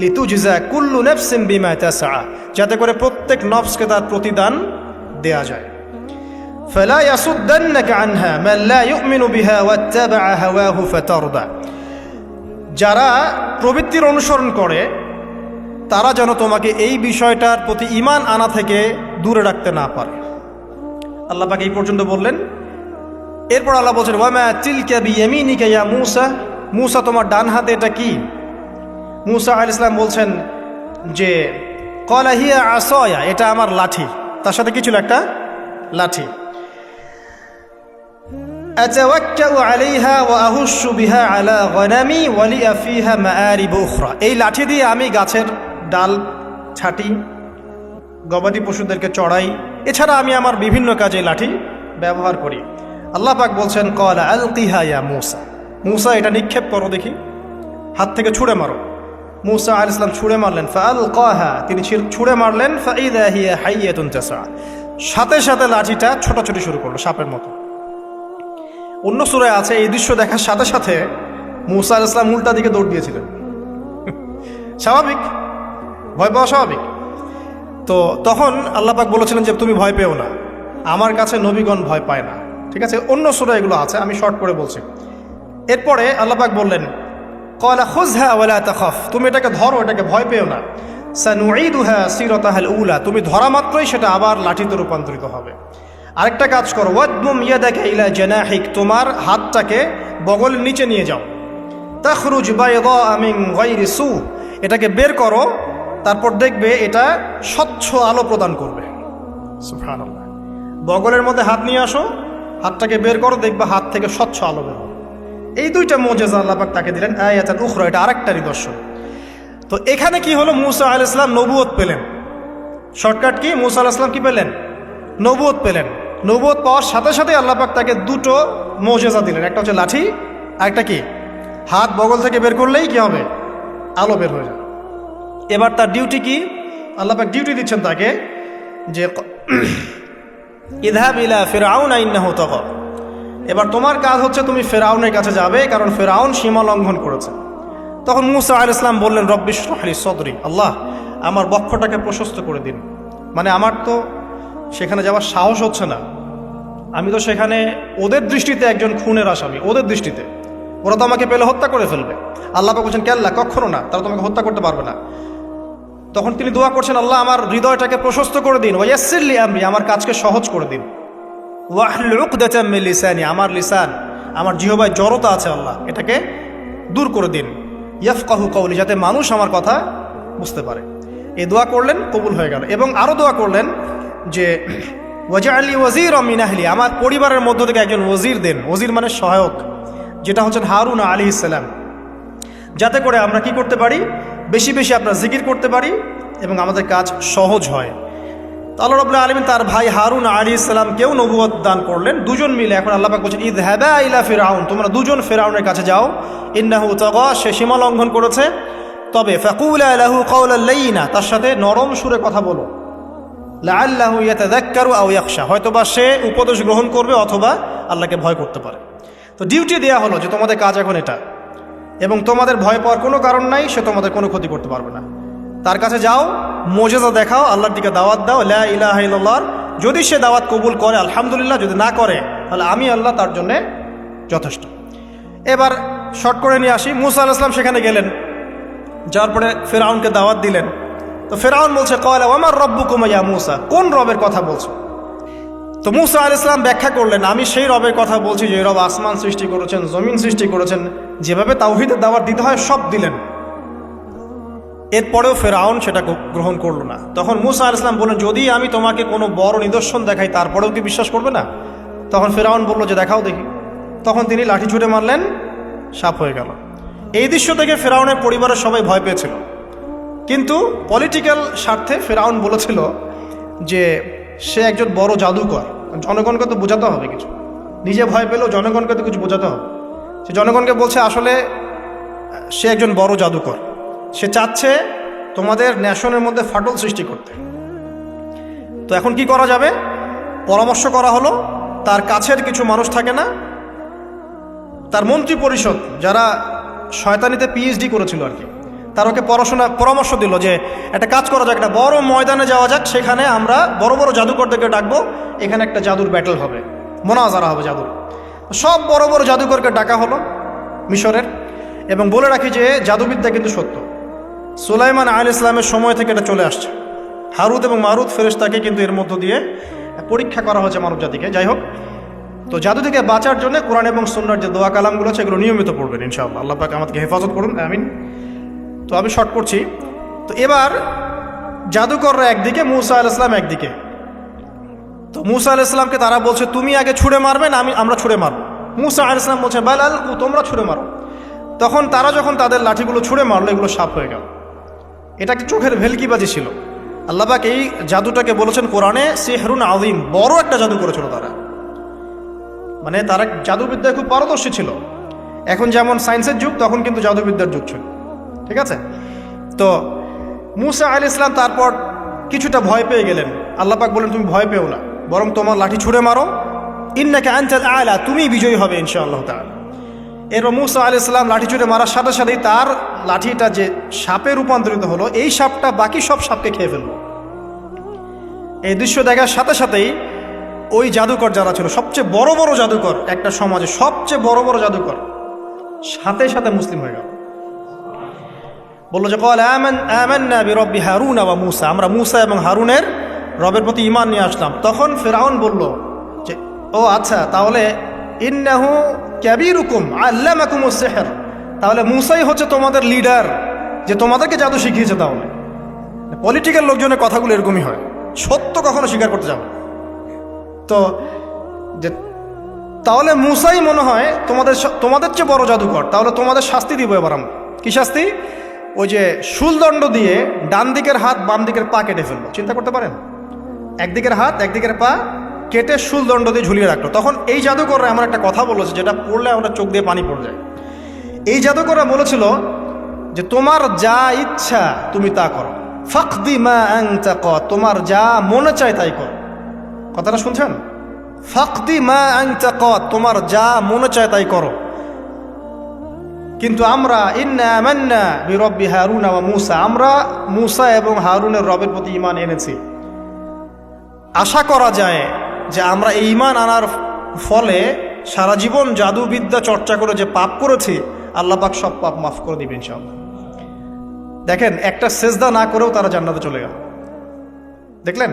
লিতুজজা কুল্লু নাফসিন বিমা তাসআ, যাতে করে প্রত্যেক নফসকে তার প্রতিদান দেয়া যায়। ফালা ইয়াসুদ্দান্নাকা আনহা মান লা ইউমিনু বিহা ওয়াত্তাবা'a হাওয়াহু ফাতারদা, যারা প্রবৃত্তির অনুসরণ করে তারা যেন তোমাকে এই বিষয়টার প্রতি ঈমান আনা থেকে দূরে রাখতে না পারে। আল্লাহ পাক এই পর্যন্ত বললেন। এরপর আল্লাহ বলছেন ওয়ামা তিলকা বিয়ামিনিকা ইয়া মূসা, মূসা তোমার ডান হাতে এটা কি? মূসা আলাইহিস সালাম বলছেন যে ক্বালা হিয়া আসায়া, এটা আমার লাঠি। তার সাথে কি ছিল? একটা লাঠি। আতাওয়াক্কাউ আলাইহা ওয়া আহুশু বিহা আলা গনামি ওয়া লিয়া ফিহা মাআরিব উখরা, এই লাঠি দিয়ে আমি গাছের ডাল ছাটি, গবাদি পশুদেরকে চড়াই, এছাড়া আমি আমার বিভিন্ন কাজে লাঠি ব্যবহার করি। আল্লাহ পাক বলছেন ক্বালা আলকিহা ইয়া মূসা, মূসা এটা নিক্ষেপ করো দেখি, হাত থেকে ছুঁড়ে মারো। মূসা আলাইহিস সালাম ছুঁড়ে মারলেন। ফাআলকাহা, তিনি ছুঁড়ে মারলেন। ফাইযা হিয়া হাইয়াতুন তাসআ, সাথে সাথে লাঠিটা ছোটাছুটি শুরু করলো সাপের মতো। অন্য সূরায় আছে এই দৃশ্য দেখার সাথে সাথে মূসা আলাইহিস সালাম উল্টা দিকে দৌড় দিয়েছিলেন। স্বাভাবিক, ভয় পাওয়া স্বাভাবিক। তো তখন আল্লাহ পাক বলেছিলেন যে তুমি ভয় পেও না, আমার কাছে নবীগণ ভয় পায় না। ঠিক আছে, অন্য সূরায় এগুলো আছে, আমি শর্ট করে বলছি। এরপরে আল্লাহ পাক বললেন ক্বালা খুযহা ওয়া লা তাখাফ, তুমি এটাকে ধরো, এটাকে ভয় পেও না। সানুঈদুহা সিরাতাহাল উলা, তুমি ধরা মাত্রই সেটা আবার লাঠিতে রূপান্তরিত হবে। আরেকটা কাজ করো, ওয়াদমুম ইয়াদাকা ইলা জানাহিক, তোমার হাতটাকে বগলের নিচে নিয়ে যাও। তাখরুজ বাইদা মিন গায়রি সু, এটাকে বের করো, তারপর দেখবে এটা স্বচ্ছ আলো প্রদান করবে। সুবহানাল্লাহ, বগলের মধ্যে হাত নিয়ে আসো, হাতটাকে বের করো, দেখবে হাত থেকে স্বচ্ছ আলো বের হবে। এই দুইটা মুজিজা আল্লাহ পাক তাকে দিলেন। আয়াতান উখরা, এটা আরেকটা নিদর্শন। তো এখানে কি হলো? মূসা আলাইহিস সালাম নবুয়ত পেলেন। Shortcut key? মূসা আলাইহিস সালাম কি পেলেন? নবুয়ত পেলেন। নবুয়ত পাওয়ার সাথে সাথে আল্লাহ পাক তাকে দুটো মুজিজা দিলেন। একটা হচ্ছে লাঠি, আরেকটা কি? হাত বগল থেকে বের করলেই কি হবে? আলো বের হয়ে যাবে। এবার তার ডিউটি কি? আল্লাহ পাক ডিউটি দিচ্ছেন তাকে যে ইযহাব ইলা ফিরআউন ইন্নাহু তাগা, এবার তোমার কাজ হচ্ছে তুমি ফেরাউনের কাছে যাবে, কারণ ফেরাউন সীমা লঙ্ঘন করেছে। তখন মূসা আলাইহিস সালাম বললেন রব্বি ইশরাহ লি সদরি, আল্লাহ আমার বক্ষটাকে প্রশস্ত করে দিন। মানে আমার তো সেখানে যাওয়ার সাহস হচ্ছে না, আমি তো সেখানে ওদের দৃষ্টিতে একজন খুনের আসামি, ওদের দৃষ্টিতে ওরা তো আমাকে পেলে হত্যা করে ফেলবে। আল্লাহ পাক বলছেন কেল্লা, কখনো না, তারা তোমাকে হত্যা করতে পারবে না। তখন তিনি দোয়া করছেন আল্লাহ আমার হৃদয়টাকে প্রশস্ত করে দিন, ওয়া ইয়াসসির লি আমরি, আমার কাজকে সহজ করে দিন। ওয়াহলুল উকদাতাম মিন লিসানি, আমার লিসান, আমার জিহ্বায় জড়তা আছে আল্লাহ, এটাকে দূর করে দিন। ইয়াফকাহু কওলি, যাতে মানুষ আমার কথা বুঝতে পারে। এই দোয়া করলেন, কবুল হয়ে গেল। এবং আরও দোয়া করলেন যে ওয়াজআলি ওয়াজিরাম মিন আহলি, আমার পরিবারের মধ্য থেকে একজন ওজির দেন। ওজির মানে সহায়ক, যেটা হচ্ছেন হারুন আলাইহিস সালাম, যাতে করে আমরা কি করতে পারি? বেশি বেশি আপনার জিকির করতে পারি এবং আমাদের কাজ সহজ হয়। আল্লাহ রাব্বুল আলামিন তার ভাই হারুন আলাইহিস সালামকেও নবুয়ত দান করলেন, দুজন মিলে। এখন আল্লাহ পাক বলছেন ইযহাবা ইলা ফিরআউন, তোমরা দুজন ফিরআউনের কাছে যাও। ইন্নাহু তাগা, সে সীমা লঙ্ঘন করেছে। তবে ফাকুলা লাহু কাওলাল লাইয়িনা, তার সাথে নরম সুরে কথা বলো। লাআল্লাহু ইয়াতাযাক্কারু আও ইয়াখশা, হয়তোবা সে উপদেশ গ্রহণ করবে অথবা আল্লাহকে ভয় করতে পারে। তো ডিউটি দেয়া হলো যে তোমাদের কাজ এখন এটা, এবং তোমাদের ভয় পাওয়ার কোনো কারণ নাই, সে তোমাদের কোনো ক্ষতি করতে পারবে না। তার কাছে যাও, মুজিজা দেখাও, আল্লাহর দিকে দাওয়াত দাও, লা ইলাহা ইল্লাল্লাহ। যদি সে দাওয়াত কবুল করে আলহামদুলিল্লাহ, যদি না করে তাহলে আমি আল্লাহ তার জন্যে যথেষ্ট। এবার শর্ট করে নিয়ে আসি, মূসা আলাইহিস সালাম সেখানে গেলেন, যাওয়ার পরে ফিরআউনকে দাওয়াত দিলেন। তো ফিরআউন বলছে ক্বালা ওয়ামার রাব্বুকুমা ইয়া মূসা, কোন রবের কথা বলছো? তো মূসা আলাইহিস সালাম ব্যাখ্যা করলেন আমি সেই রবের কথা বলছি যে রব আসমান সৃষ্টি করেছেন, জমিন সৃষ্টি করেছেন, যেভাবে তাওহীদের দাওয়াত দিতে হয় সব দিলেন। এরপরেও ফেরাউন সেটা গ্রহণ করলো না। তখন মূসা আলাইহিস সালাম বললেন যদি আমি তোমাকে কোনো বড় নিদর্শন দেখাই তারপরেও কি বিশ্বাস করবে না? তখন ফেরাউন বলল যে দেখাও দেখি। তখন তিনি লাঠি ছুঁড়ে মারলেন, সাপ হয়ে গেল। এই দৃশ্য থেকে ফেরাউনের পরিবারের সবাই ভয় পেয়েছিল। কিন্তু পলিটিক্যাল স্বার্থে ফেরাউন বলেছিল যে সে একজন বড় জাদুকর, জনগণকে তো বোঝাতে হবে কিছু, নিজে ভয় পেলেও জনগণকে তো কিছু বোঝাতে হবে। সে জনগণকে বলছে আসলে সে একজন বড় জাদুকর, সে চাচ্ছে তোমাদের ন্যাশনের মধ্যে ফাটল সৃষ্টি করতে। তো এখন কি করা যাবে? পরামর্শ করা হলো, তার কাছের কিছু মানুষ থাকে না, তার মন্ত্রী পরিষদ যারা শয়তানিতে পিএইচডি করেছিল আর কি, তার ওকে পরামর্শ দিল যে একটা কাজ করা যাক, একটা বড় ময়দানে যাওয়া যাক, সেখানে আমরা বড় বড় জাদুকরদেরকে ডাকবো, এখানে একটা জাদুর ব্যাটল হবে, মোনাজারা হবে জাদুর। সব বড় বড় জাদুকরকে ডাকা হলো মিশরের। এবং বলে রাখি যে জাদুবিদ্যা কিন্তু সত্য, সুলাইমান আলাইহিস সালামের সময় থেকে এটা চলে আসছে। হারুত এবং মারুত ফেরেশতাকে কিন্তু এর মধ্য দিয়ে পরীক্ষা করা হয়েছে মানব জাতিকে। যাই হোক, তো জাদু থেকে বাঁচার জন্য কোরআন এবং সুন্নাহর যে দোয়া কালামগুলো আছে এগুলো নিয়মিত পড়বেন ইনশাআল্লাহ। আল্লাহ পাক আমাদেরকে হেফাজত করুন, আমিন। তো আমি শর্ট করছি। তো এবার জাদুকররা একদিকে, মূসা আলাইহিস সালাম একদিকে। তো মূসা আলাইহিস সালামকে তারা বলছে তুমি আগে ছুঁড়ে মারবে না আমরা ছুঁড়ে মারবো। মূসা আলাইহিস সালাম বলছে বাল আলকু, তোমরা ছুঁড়ে মারো। তখন তারা যখন তাদের লাঠিগুলো ছুঁড়ে মারলো, এগুলো সাপ হয়ে গেল। এটা একটা চোখের ভেলকিবাজি ছিল। আল্লাহ পাক এই জাদুটাকে বলেছেন কোরআনে সিহরুন আযীম, বড় একটা জাদু করেছিল তারা, মানে তারা জাদুবিদ্যায় খুব পারদর্শী ছিল। এখন যেমন সায়েন্সের যুগ, তখন কিন্তু জাদুবিদ্যার যুগ ছিল, ঠিক আছে? তো মূসা আলাইহিস সালাম তারপর কিছুটা ভয় পেয়ে গেলেন। আল্লাহ পাক বলেন তুমি ভয় পেও না, বরং তোমার লাঠি ছুঁড়ে মারো, ইন্নাকা আনতাল আ'লা, তুমি বিজয়ী হবে ইনশাআল্লাহ তাআলা। এরপর মূসা আলাইহিস সালাম লাঠি ছুঁড়ে মারার সাথে সাথেই তার লাঠিটা যে সাপে রূপান্তরিত হলো, এই সাপটা বাকি সব সাপকে খেয়ে ফেললো। এই দৃশ্য দেখার সাথে সাথেই ওই জাদুকর যারা ছিল, সবচেয়ে বড় বড় জাদুকর একটা সমাজে, সবচেয়ে বড় বড় জাদুকর সাথে সাথে মুসলিম হয়ে গেল। বললো যে ক্বালা আমান্না বিরব্বি হারুন ওয়া মূসা, আমরা মূসা এবং হারুনের রবের প্রতি ঈমান নিয়ে আসলাম। তখন ফিরআউন বলল যে ও আচ্ছা, তাহলে ইন্নাহু কাবীরুকুম আল্লামাকুমুস সিহর, তাহলে মূসাই হচ্ছে তোমাদের লিডার, যে তোমাদেরকে জাদু শিখিয়েছে। তাহলে পলিটিক্যাল লোকজনের কথাগুলো এরকমই হয়, সত্য কখনো স্বীকার করতে যাবে। তো যে তাহলে মূসাই মনে হয় তোমাদের চেয়ে বড় জাদুকর, তাহলে তোমাদের শাস্তি দিব এবার আমরা। কি শাস্তি? ওই যে শুলদণ্ড দিয়ে ডান দিকের হাত বাম দিকের পা কেটে ফেললো। চিন্তা করতে পারেন, একদিকের হাত একদিকের পা কেটে শুলদণ্ড দিয়ে ঝুলিয়ে রাখলো। তখন এই জাদুকররা এমন একটা কথা বলেছে যেটা পড়লে আমরা চোখ দিয়ে পানি পড়ে যায়। এই জাদুকররা বলেছিল যে তোমার যা ইচ্ছা তুমি তা করো, ফাকদি মা আনতা ক, তোমার যা মনে চায় তাই করো। কথাটা শুনছেন? ফাকদি মা আনতা ক, তোমার যা মনে চায় তাই করো। কিন্তু আমরা ইন্না আমান্না বিরব্বি হারুন ওয়া মূসা, আমরা মূসা এবং হারুনের রবের প্রতি ঈমান এনেছি। আশা করা যায় যে আমরা এই ঈমান আনার ফলে সারা জীবন জাদুবিদ্যা চর্চা করে যে পাপ করেছি, আল্লাহ পাক সব পাপ মাফ করে দিবেন ইনশাআল্লাহ। দেখেন, একটা সেজদা না করেও তারা জান্নাতে চলে গেল। দেখলেন,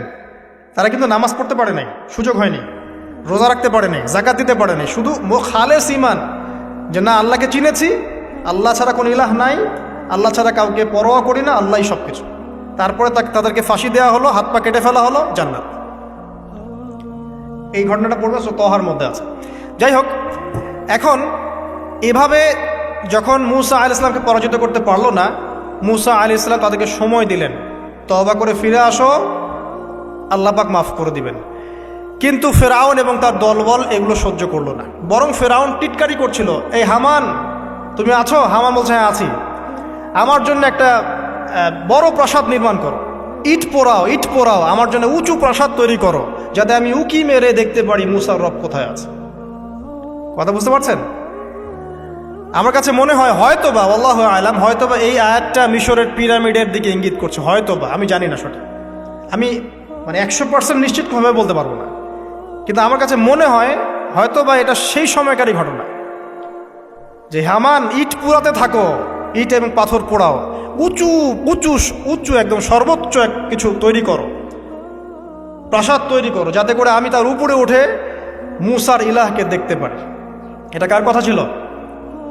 তারা কিন্তু নামাজ পড়তে পারে নাই, সুযোগ হয়নি, রোজা রাখতে পারে নাই, জাকাত দিতে পারে নাই, শুধু খালেস ঈমান যে না আল্লাহকে চিনেছি, আল্লাহ ছাড়া কোনো ইলাহ নাই, আল্লাহ ছাড়া কাউকে পরোয়া করি না, আল্লাহই সব কিছু। তারপরে তাদেরকে ফাঁসি দেওয়া হলো, হাত পা কেটে ফেলা হলো, জান্নাত। এই ঘটনাটা পড়বে তহার মধ্যে আছে। যাই হোক, এখন এভাবে যখন মূসা আলাইহিস সালামকে পরাজিত করতে পারলো না, মূসা আলাইহিস সালাম তাদেরকে সময় দিলেন, তওবা করে ফিরে আসো, আল্লাহ পাক মাফ করে দিবেন। কিন্তু ফেরাউন এবং তার দলবল এগুলো সহ্য করলো না, বরং ফেরাউন টিটকারি করছিল, এই হামান তুমি আছো? হামান বলছে হ্যাঁ আছি, আমার জন্য একটা বড় প্রাসাদ নির্মাণ করো, ইট পোড়াও, আমার জন্য উঁচু প্রাসাদ তৈরি করো, যাতে আমি উকি মেরে দেখতে পারি মূসার রব কোথায় আছে। কথা বুঝতে পারছেন? আমার কাছে মনে হয় হয়তোবা, আল্লাহু আ'লাম, হয়তোবা এই আয়াতটা মিশরের পিরামিডের দিকে ইঙ্গিত করছে, হয়তোবা, আমি জানি না সঠিক, আমি মানে 100% নিশ্চিতভাবে বলতে পারবো না, কিন্তু আমার কাছে মনে হয় হয়তোবা এটা সেই সময়কারই ঘটনা, যে হামান ইট পোড়াতে থাকো, ইট এবং পাথর পোড়াও, উঁচু উঁচু উঁচু একদম সর্বোচ্চ কিছু তৈরি করো, প্রাসাদ তৈরি করো, যাতে করে আমি তার উপরে উঠে মূসার ইলাহকে দেখতে পারি। এটা কার কথা ছিল?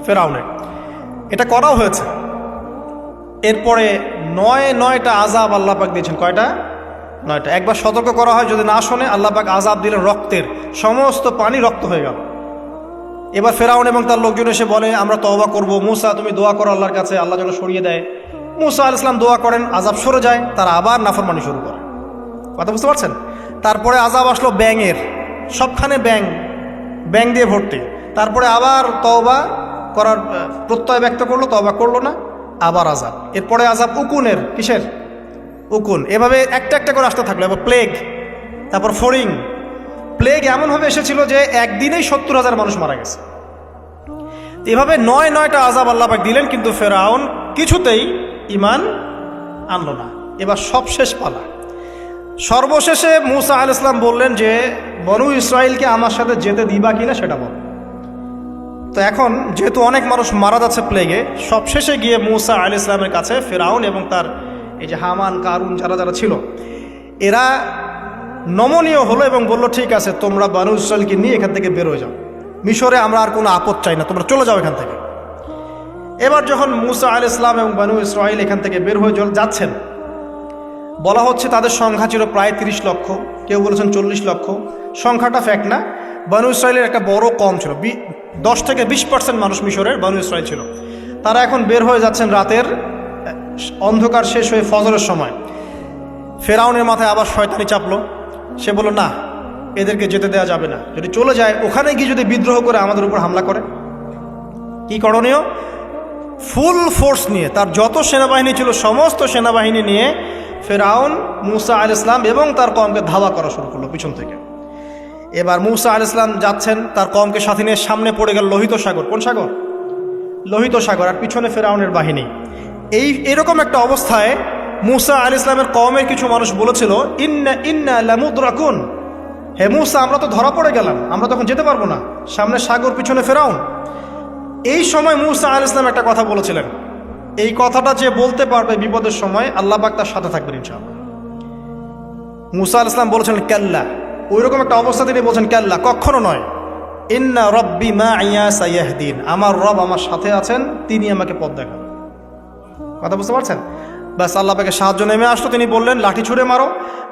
ফেরাউনের। এটা করাও হয়েছে। এরপরে 9টা আযাব আল্লাহ পাক দিয়েছেন। কয়টা? 9টা। একবার সতর্ক করা হয়, যদি না শোনে আল্লাহ পাক আযাব দিলেন রক্তের, সমস্ত পানি রক্ত হয়ে গেল। এবার ফেরাউন এবং তার লোকজন এসে বলে আমরা তওবা করব, মূসা তুমি দোয়া করো আল্লাহর কাছে, আল্লাহ যেন সরিয়ে দেয়। মুসা আলাইহিস সালাম দোয়া করেন, আযাব সরে যায়, তারা আবার নাফরমানি শুরু করে। কথা বুঝতে পারছেন? তারপরে আযাব আসলো ব্যাঙের, সবখানে ব্যাঙ দিয়ে ভর্তি। তারপরে আবার তওবা করার প্রত্যয় ব্যক্ত করলো, তওবা করলো না, আবার আযাব। এরপরে আযাব উকুনের, কিসের? উকুন। এভাবে একটা একটা করে আসতে থাকলো। এবার প্লেগ, তারপর ফড়িং। প্লেগ এমনভাবে এসেছিল যে একদিনেই 70,000 মানুষ মারা গেছে। এভাবে 9টা আযাব আল্লাহ পাক দিলেন, কিন্তু ফেরাউন কিছুতেই ঈমান আনলো না। এবার সব শেষ পালা। সর্বশেষে মুসা আলাইহিস সালাম বললেন যে বনু ইসরাইলকে আমার সাথে যেতে দিবা কিনা সেটা বল। তো এখন যেহেতু অনেক মানুষ মারা যাচ্ছে প্লেগে, সবশেষে গিয়ে মুসা আলাইহিস সালামের কাছে ফেরাউন এবং তার এই যে হামান, কারুন, যারা ছিল, এরা নমনীয় হলো এবং বলল, ঠিক আছে, তোমরা বনু ইসরাইলকে নিয়ে এখান থেকে বের হয়ে যাও, মিশরে আমরা আর কোনো আপদ চাই না, তোমরা চলে যাও এখান থেকে। এবার যখন মুসা আলাইহিস সালাম এবং বনু ইসরাইল এখান থেকে বের হয়ে যাচ্ছেন, বলা হচ্ছে তাদের সংখ্যা ছিল প্রায় 30 লক্ষ, কেউ বলেছেন 40 লক্ষ। সংখ্যাটা ফ্যাক্ট না। বনু ইসরাইলের একটা বড় কম ছিল, 10 থেকে 20% মানুষ মিশরের বনু ইসরাইল ছিল। তারা এখন বের হয়ে যাচ্ছেন রাতের অন্ধকার শেষ হয়ে ফজরের সময়। ফেরাউনের মাথায় আবার শয়তানি চাপলো। সে বলল, না, এদেরকে যেতে দেওয়া যাবে না, যদি চলে যায় ওখানে গিয়ে যদি বিদ্রোহ করে আমাদের উপর হামলা করে, কি করণীয়? ফুল ফোর্স নিয়ে, তার যত সেনাবাহিনী ছিল সমস্ত সেনাবাহিনী নিয়ে ফেরাউন মুসা আলাইহিস সালাম এবং তার কওমকে ধাওয়া করা শুরু করলো পিছন থেকে। এবার মুসা আলাইহিস সালাম যাচ্ছেন, তার কওমকে সাথে নিয়ে, সামনে পড়ে গেল লোহিত সাগর। কোন সাগর? লোহিত সাগর। আর পিছনে ফেরাউনের বাহিনী। এরকম একটা অবস্থায় মুসা আলাইহিস সালামের কওমের কিছু মানুষ বলেছিল, ইন্না লামুদরাকুন, হে মুসা, আমরা তো ধরা পড়ে গেলাম, আমরা তখন যেতে পারবো না, সামনে সাগর, পিছনে ফেরাউন। এই সময় মুসা আলাইহিস সালাম একটা কথা বলেছিলেন, এই কথাটা যে বলতে পারবে বিপদের সময়, আল্লাহ পাক তার সাথে থাকবেন ইনশাআল্লাহ। মুসা আলাইহিস সালাম বলেছিলেন কাল্লা, ওইরকম একটা অবস্থা তিনি বলছেন কাল্লা, কখনো নয়, ইন্না রব্বি মাইয়া সাইয়াহদিন, আমার রব আমার সাথে আছেন, তিনি আমাকে পথ দেখান। কথা বুঝতে পারছেন? ব্যাস, আল্লাহ পাকের সাহায্য নেমে আসলো। তিনি বললেন, লাঠি ছুঁড়ে মারো।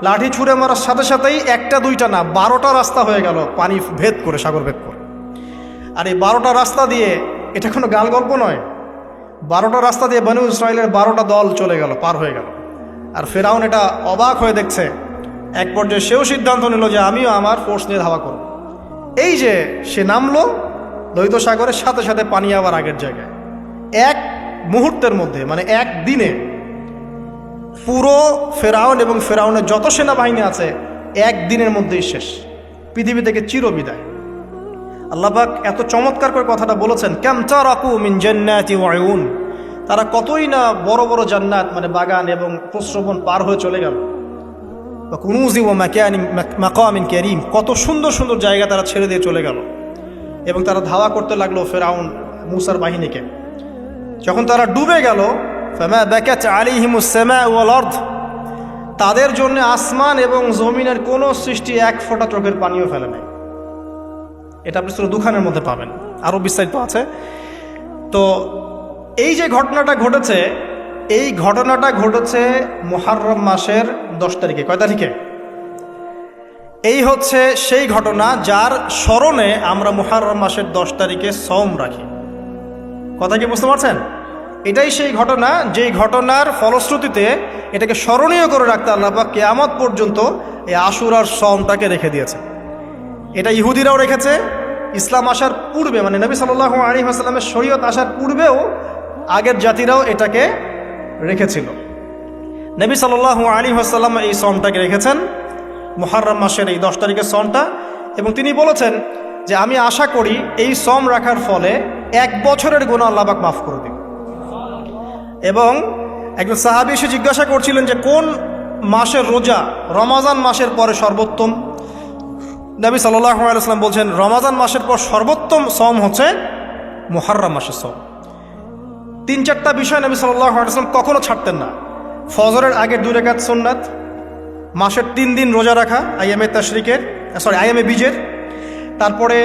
লাঠি ছুঁড়ে মারার সাথে সাথেই একটা দুইটা না, 12টা রাস্তা হয়ে গেল, পানি ভেদ করে, সাগর ভেদ করে। আর এই 12টা রাস্তা দিয়ে, এটা কোনো গাল গল্প নয়, 12টা রাস্তা দিয়ে বনু ইসরাইলের 12টা দল চলে গেল, পার হয়ে গেল। আর ফেরাউন এটা অবাক হয়ে দেখছে। এক পর্যায়ে সেও সিদ্ধান্ত নিল যে আমিও আমার ফোর্স নিয়ে ধাওয়া করব। এই যে সে নামলো লোহিত সাগরের, সাথে সাথে পানি আবার আগের জায়গায়। এক মুহূর্তের মধ্যে, মানে এক দিনে পুরো ফেরাউন এবং ফেরাউনের যত সেনাবাহিনী আছে একদিনের মধ্যেই শেষ, পৃথিবী থেকে চিরবিদায়। আল্লাহ পাক এত চমৎকার করে কথাটা বলেছেন, কাম তারাকু মিন জান্নাতি ওয়া উয়ুন, তারা কতই না বড় বড় জান্নাত, মানে বাগান এবং প্রস্রবণ পার হয়ে চলে গেল। কুনুজি ওয়া মাকামিন কারীম, কত সুন্দর সুন্দর জায়গা তারা ছেড়ে দিয়ে চলে গেল। এবং তারা ধাওয়া করতে লাগলো ফেরাউন মুসার বাহিনীকে। যখন তারা ডুবে গেল, ফামা বাকাত আলাইহিমুস সামাউ ওয়াল আরদ, তাদের জন্য আসমান এবং জমিনের কোনো সৃষ্টি এক ফোঁটা চোখের পানিও ফেলে নাই। এটা আপনি সূরা দুখানের মধ্যে পাবেন, আরও বিস্তারিত আছে। তো এই যে ঘটনাটা ঘটেছে, এই ঘটনাটা ঘটেছে মুহররম মাসের 10 তারিখে। কয় তারিখে? এই হচ্ছে সেই ঘটনা যার স্মরণে আমরা মুহররম মাসের 10 তারিখে সওম রাখি। কথা কি বুঝতে পারছেন? এটাই সেই ঘটনা, যেই ঘটনার ফলশ্রুতিতে এটাকে স্মরণীয় করে রাখতে আল্লাহ পাক কিয়ামত পর্যন্ত এই আশুরার সওমটাকে রেখে দিয়েছে। এটা ইহুদিরাও রেখেছে, ইসলাম আসার পূর্বে, মানে নবী সাল্লাল্লাহু আলাইহি ওয়াসাল্লামের শরীয়ত আসার পূর্বেও আগের জাতিরাও এটাকে রেখেছিল। নবী সাল্লাল্লাহু আলাইহি ওয়াসাল্লাম এই সওমটাকে রেখেছেন, মুহররম মাসের এই 10 তারিখের সওমটা। এবং তিনি বলেছেন যে আমি আশা করি এই সওম রাখার ফলে 1 বছরের গুনাহ আল্লাহ পাক মাফ করে দিবেন। এবং একজন সাহাবী এসে জিজ্ঞাসা করছিলেন যে কোন মাসের রোজা রমাজান মাসের পরে সর্বোত্তম। নবী সাল্লাল্লাহু আলাইহি ওয়াসাল্লাম বলছেন রমাজান মাসের পর সর্বোত্তম সওম হচ্ছে মুহররম মাসের সওম। 3-4টা বিষয় নবী সাল্লাল্লাহু আলাইহি ওয়াসাল্লাম কখনো ছাড়তেন না। ফজরের আগে 2 রাকাত সুন্নাত, মাসের 3 দিন রোজা রাখা, আইয়ামে বীজের, তারপরে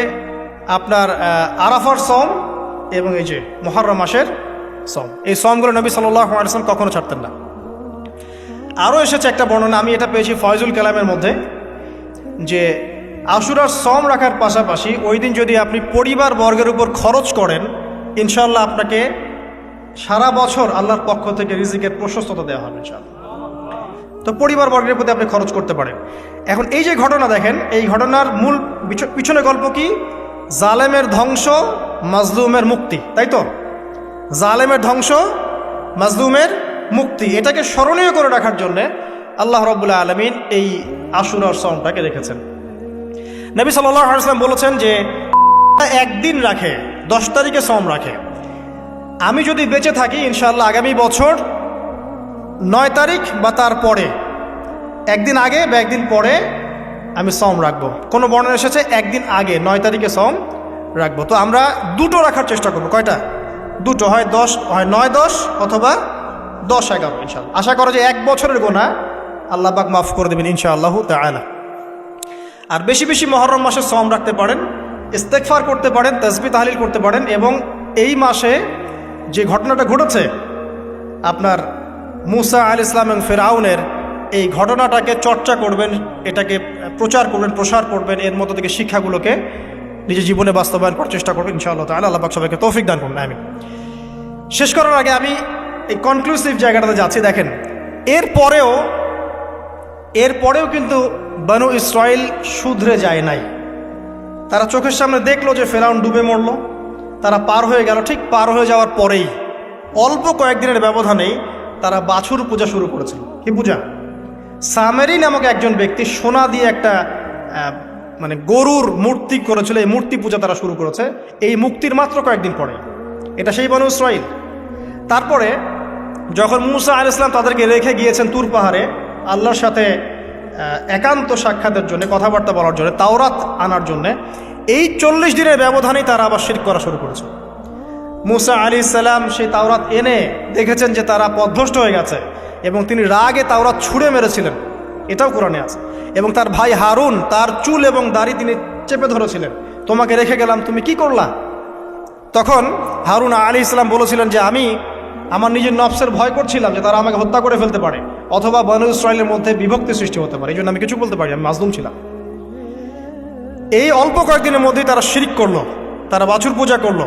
আপনার আরাফার সওম এবং এই যে মুহররম মাসের সওম। এই সওমগুলো নবী সাল্লাল্লাহু আলাইহি ওয়াসাল্লাম কখনো ছাড়তেন না। আরও এসেছে একটা বর্ণনা, আমি এটা পেয়েছি ফয়জুল কালামের মধ্যে, যে আশুরার সওম রাখার পাশাপাশি ওই দিন যদি আপনি পরিবার বর্গের উপর খরচ করেন, ইনশাআল্লাহ আপনাকে সারা বছর আল্লাহর পক্ষ থেকে রিজিকের প্রশস্ততা দেওয়া হবে ইনশাআল্লাহ। তো পরিবার বর্গের প্রতি আপনি খরচ করতে পারেন। এখন এই যে ঘটনা দেখেন, এই ঘটনার মূল পিছনে গল্প কি? জালেমের ধ্বংস, মাজলুমের মুক্তি, তাই তো? জালেমের ধ্বংস, মাজলুমের মুক্তি, এটাকে স্মরণীয় করে রাখার জন্যে আল্লাহ রাব্বুল আলামিন এই আশুরার সওমটাকে রেখেছেন। নবী সাল্লাল্লাহু আলাইহি ওয়াসাল্লাম বলেছেন যে একদিন রাখে, 10 তারিখে সওম রাখে, আমি যদি বেঁচে থাকি ইনশাআল্লাহ আগামী বছর 9 তারিখ বা তার পরে, একদিন আগে বা একদিন পরে আমি সওম রাখবো। কোনো বর্ণনা এসেছে একদিন আগে 9 তারিখে সওম রাখবো। তো আমরা দুটো রাখার চেষ্টা করবো। কয়টা? দুটো, হয় 9-10 অথবা 10-11 ইনশাআল্লাহ। আশা করো যে 1 বছরের গোনা আল্লাহ পাক মাফ করে দেবেন ইনশাআল্লাহু তাআলা। আর বেশি বেশি মুহররম মাসে সওম রাখতে পারেন, ইস্তেগফার করতে পারেন, তাসবিহ তাহলিল করতে পারেন, এবং এই মাসে যে ঘটনাটা ঘটেছে আপনার মুসা আলাইহিস সালাম এবং ফিরআউনের, এই ঘটনাটাকে চর্চা করবেন, এটাকে প্রচার করবেন, প্রসার করবেন, এর মধ্যে থেকে শিক্ষাগুলোকে নিজের জীবনে বাস্তবায়ন করার চেষ্টা করবেন ইনশাআল্লাহ তাআলা। আল্লাহ পাক সবাইকে তৌফিক দান করুন, আমিন। শেষ করার আগে আমি এই কনক্লুসিভ জায়গাটাতে যাচ্ছি। দেখেন, এরপরেও কিন্তু বনু ইসরাইল শুধরে যায় নাই। তারা চোখের সামনে দেখলো যে ফেরাউন ডুবে মরল, তারা পার হয়ে গেল। ঠিক পার হয়ে যাওয়ার পরেই অল্প কয়েকদিনের ব্যবধানেই তারা বাছুর পূজা শুরু করেছিল। কি পূজা? সামেরি নামক একজন ব্যক্তি সোনা দিয়ে একটা মানে গরুর মূর্তি করেছিল, এই মূর্তি পূজা তারা শুরু করেছে এই মুক্তির মাত্র কয়েকদিন পরে। এটা সেই বনু ইসরাইল। তারপরে যখন মুসা আলাইহিস সালাম তাদেরকে রেখে গিয়েছেন তুর পাহাড়ে আল্লাহর সাথে একান্ত সাক্ষাতের জন্য, কথাবার্তা বলার জন্য, তাওরাত আনার জন্য, এই 40 দিনের ব্যবধানেই তারা আবার শিরক করা শুরু করেছে। মুসা আলাইহিস সালাম সেই তাওরাত এনে দেখেছেন যে তারা পথভ্রষ্ট হয়ে গেছে, এবং তিনি রাগে তাওরাত ছুঁড়ে মেরেছিলেন, এটাও কোরআনে আছে। এবং তার ভাই হারুন তার চুল এবং দাড়ি তিনি চেপে ধরেছিলেন, তোমাকে রেখে গেলাম, তুমি কি করলা? তখন হারুন আলাইহিস সালাম বলেছিলেন যে আমি আমার নিজের নফসের ভয় করছিলাম যে তারা আমাকে হত্যা করে ফেলতে পারে, অথবা বনু ইসরাইলের মধ্যে বিভক্তি সৃষ্টি হতে পারে, এই জন্য আমি কিছু বলতে পারি, আমি মাজলুম ছিলাম। এই অল্প কয়েকদিনের মধ্যেই তারা শিরক করলো, তারা বাছুর পূজা করলো।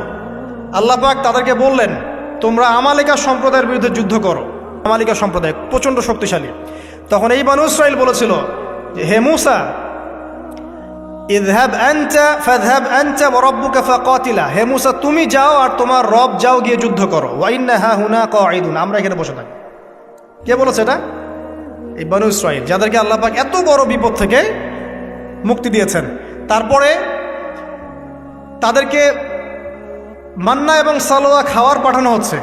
আল্লাহ পাক তাদেরকে বললেন, তোমরা আমালিকা সম্প্রদায়ের বিরুদ্ধে যুদ্ধ করো। আমালিকা সম্প্রদায় প্রচণ্ড শক্তিশালী। তখন এই বনু ইসরাইল বলেছিল যে হে মুসা, ইযহাব আনতা ফাযহাব আনতা ওয়া রাব্বুকা ফাকাতিলা, হে মুসা তুমি যাও আর তোমার রব যাও গিয়ে যুদ্ধ করো। ওয়া ইন্না হাহুনা কাঈদুন, আমরা এখানে বসে থাকি। কে বলেছে এটা? এই বনু ইসরাইল, যাদেরকে আল্লাহ পাক এত বড় বিপদ থেকে মুক্তি দিয়েছেন। তারপরে তাদেরকে মান্না এবং সালোয়া খাওয়ার পাঠানো হচ্ছে,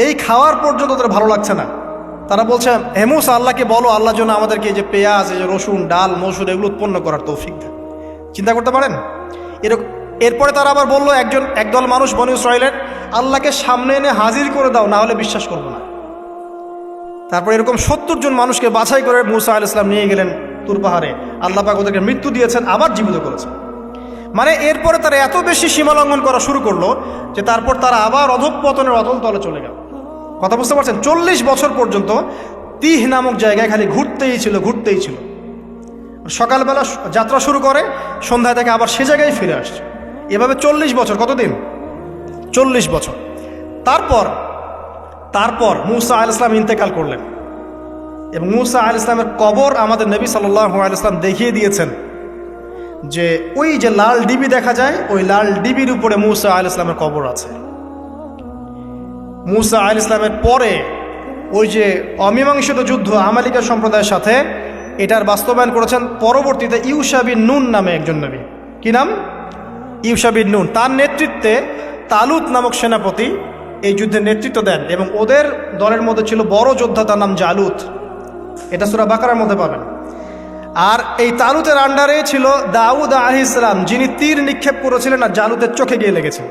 এই খাওয়ার পর্যন্ত তাদের ভালো লাগছে না। তারা বলছে হে মুসা, আল্লাহকে বলো আল্লাহর জন্য আমাদেরকে এই যে পেঁয়াজ, এই যে রসুন, ডাল, মসুর এগুলো উৎপন্ন করার তৌফিক দেন। চিন্তা করতে পারেন এরপরে তারা আবার বললো একদল মানুষ বনু ইসরাইলের, আল্লাহকে সামনে এনে হাজির করে দাও, না হলে বিশ্বাস করবো না। তারপর এরকম 70 জন মানুষকে বাছাই করে মুসা আলাইহিস সালাম নিয়ে গেলেন তুর পাহাড়ে। আল্লাহ পাক ওদেরকে মৃত্যু দিয়েছেন, আবার জীবিত করেছেন। মানে এরপরে তারা এত বেশি সীমালঙ্ঘন করা শুরু করলো যে তারপর তারা আবার অধঃপতনের অতল তলে চলে গেল। কথা বুঝতে পারছেন? 40 বছর পর্যন্ত তিহ নামক জায়গায় খালি ঘুরতেই ছিল। সকালবেলা যাত্রা শুরু করে, সন্ধ্যায় থেকে আবার সে জায়গায় ফিরে আসছে। এভাবে 40 বছর। কতদিন? 40 বছর। তারপর মুসা আলাইহিস সালাম ইন্তেকাল করলেন, এবং মুসা আলাইহিস সালামের কবর আমাদের নবী সাল্লাল্লাহু আলাইহি ওয়াসাল্লাম দেখিয়ে দিয়েছেন যে ওই যে লাল ডিবি দেখা যায়, ওই লাল ডিবির উপরে মুসা আলাইহিস সালামের কবর আছে। মুসা আলাইহিস সালামের পরে ওই যে অমীমাংসিত যুদ্ধ আমালিকা সম্প্রদায়ের সাথে, এটার বাস্তবায়ন করেছেন পরবর্তীতে ইউশা বিন নুন নামে একজন নবী। কি নাম? ইউশা বিন নুন। তার নেতৃত্বে তালুত নামক সেনাপতি এই যুদ্ধের নেতৃত্ব দেন, এবং ওদের দলের মধ্যে ছিল বড় যোদ্ধা, তার নাম জালুত। এটা সূরা বাকারার মধ্যে পাবেন। আর এই তালুতের আন্ডারে ছিল দাউদ আলাইহিস সালাম, যিনি তীর নিক্ষেপ করেছিলেন আর জালুতের চোখে গিয়ে লেগেছে।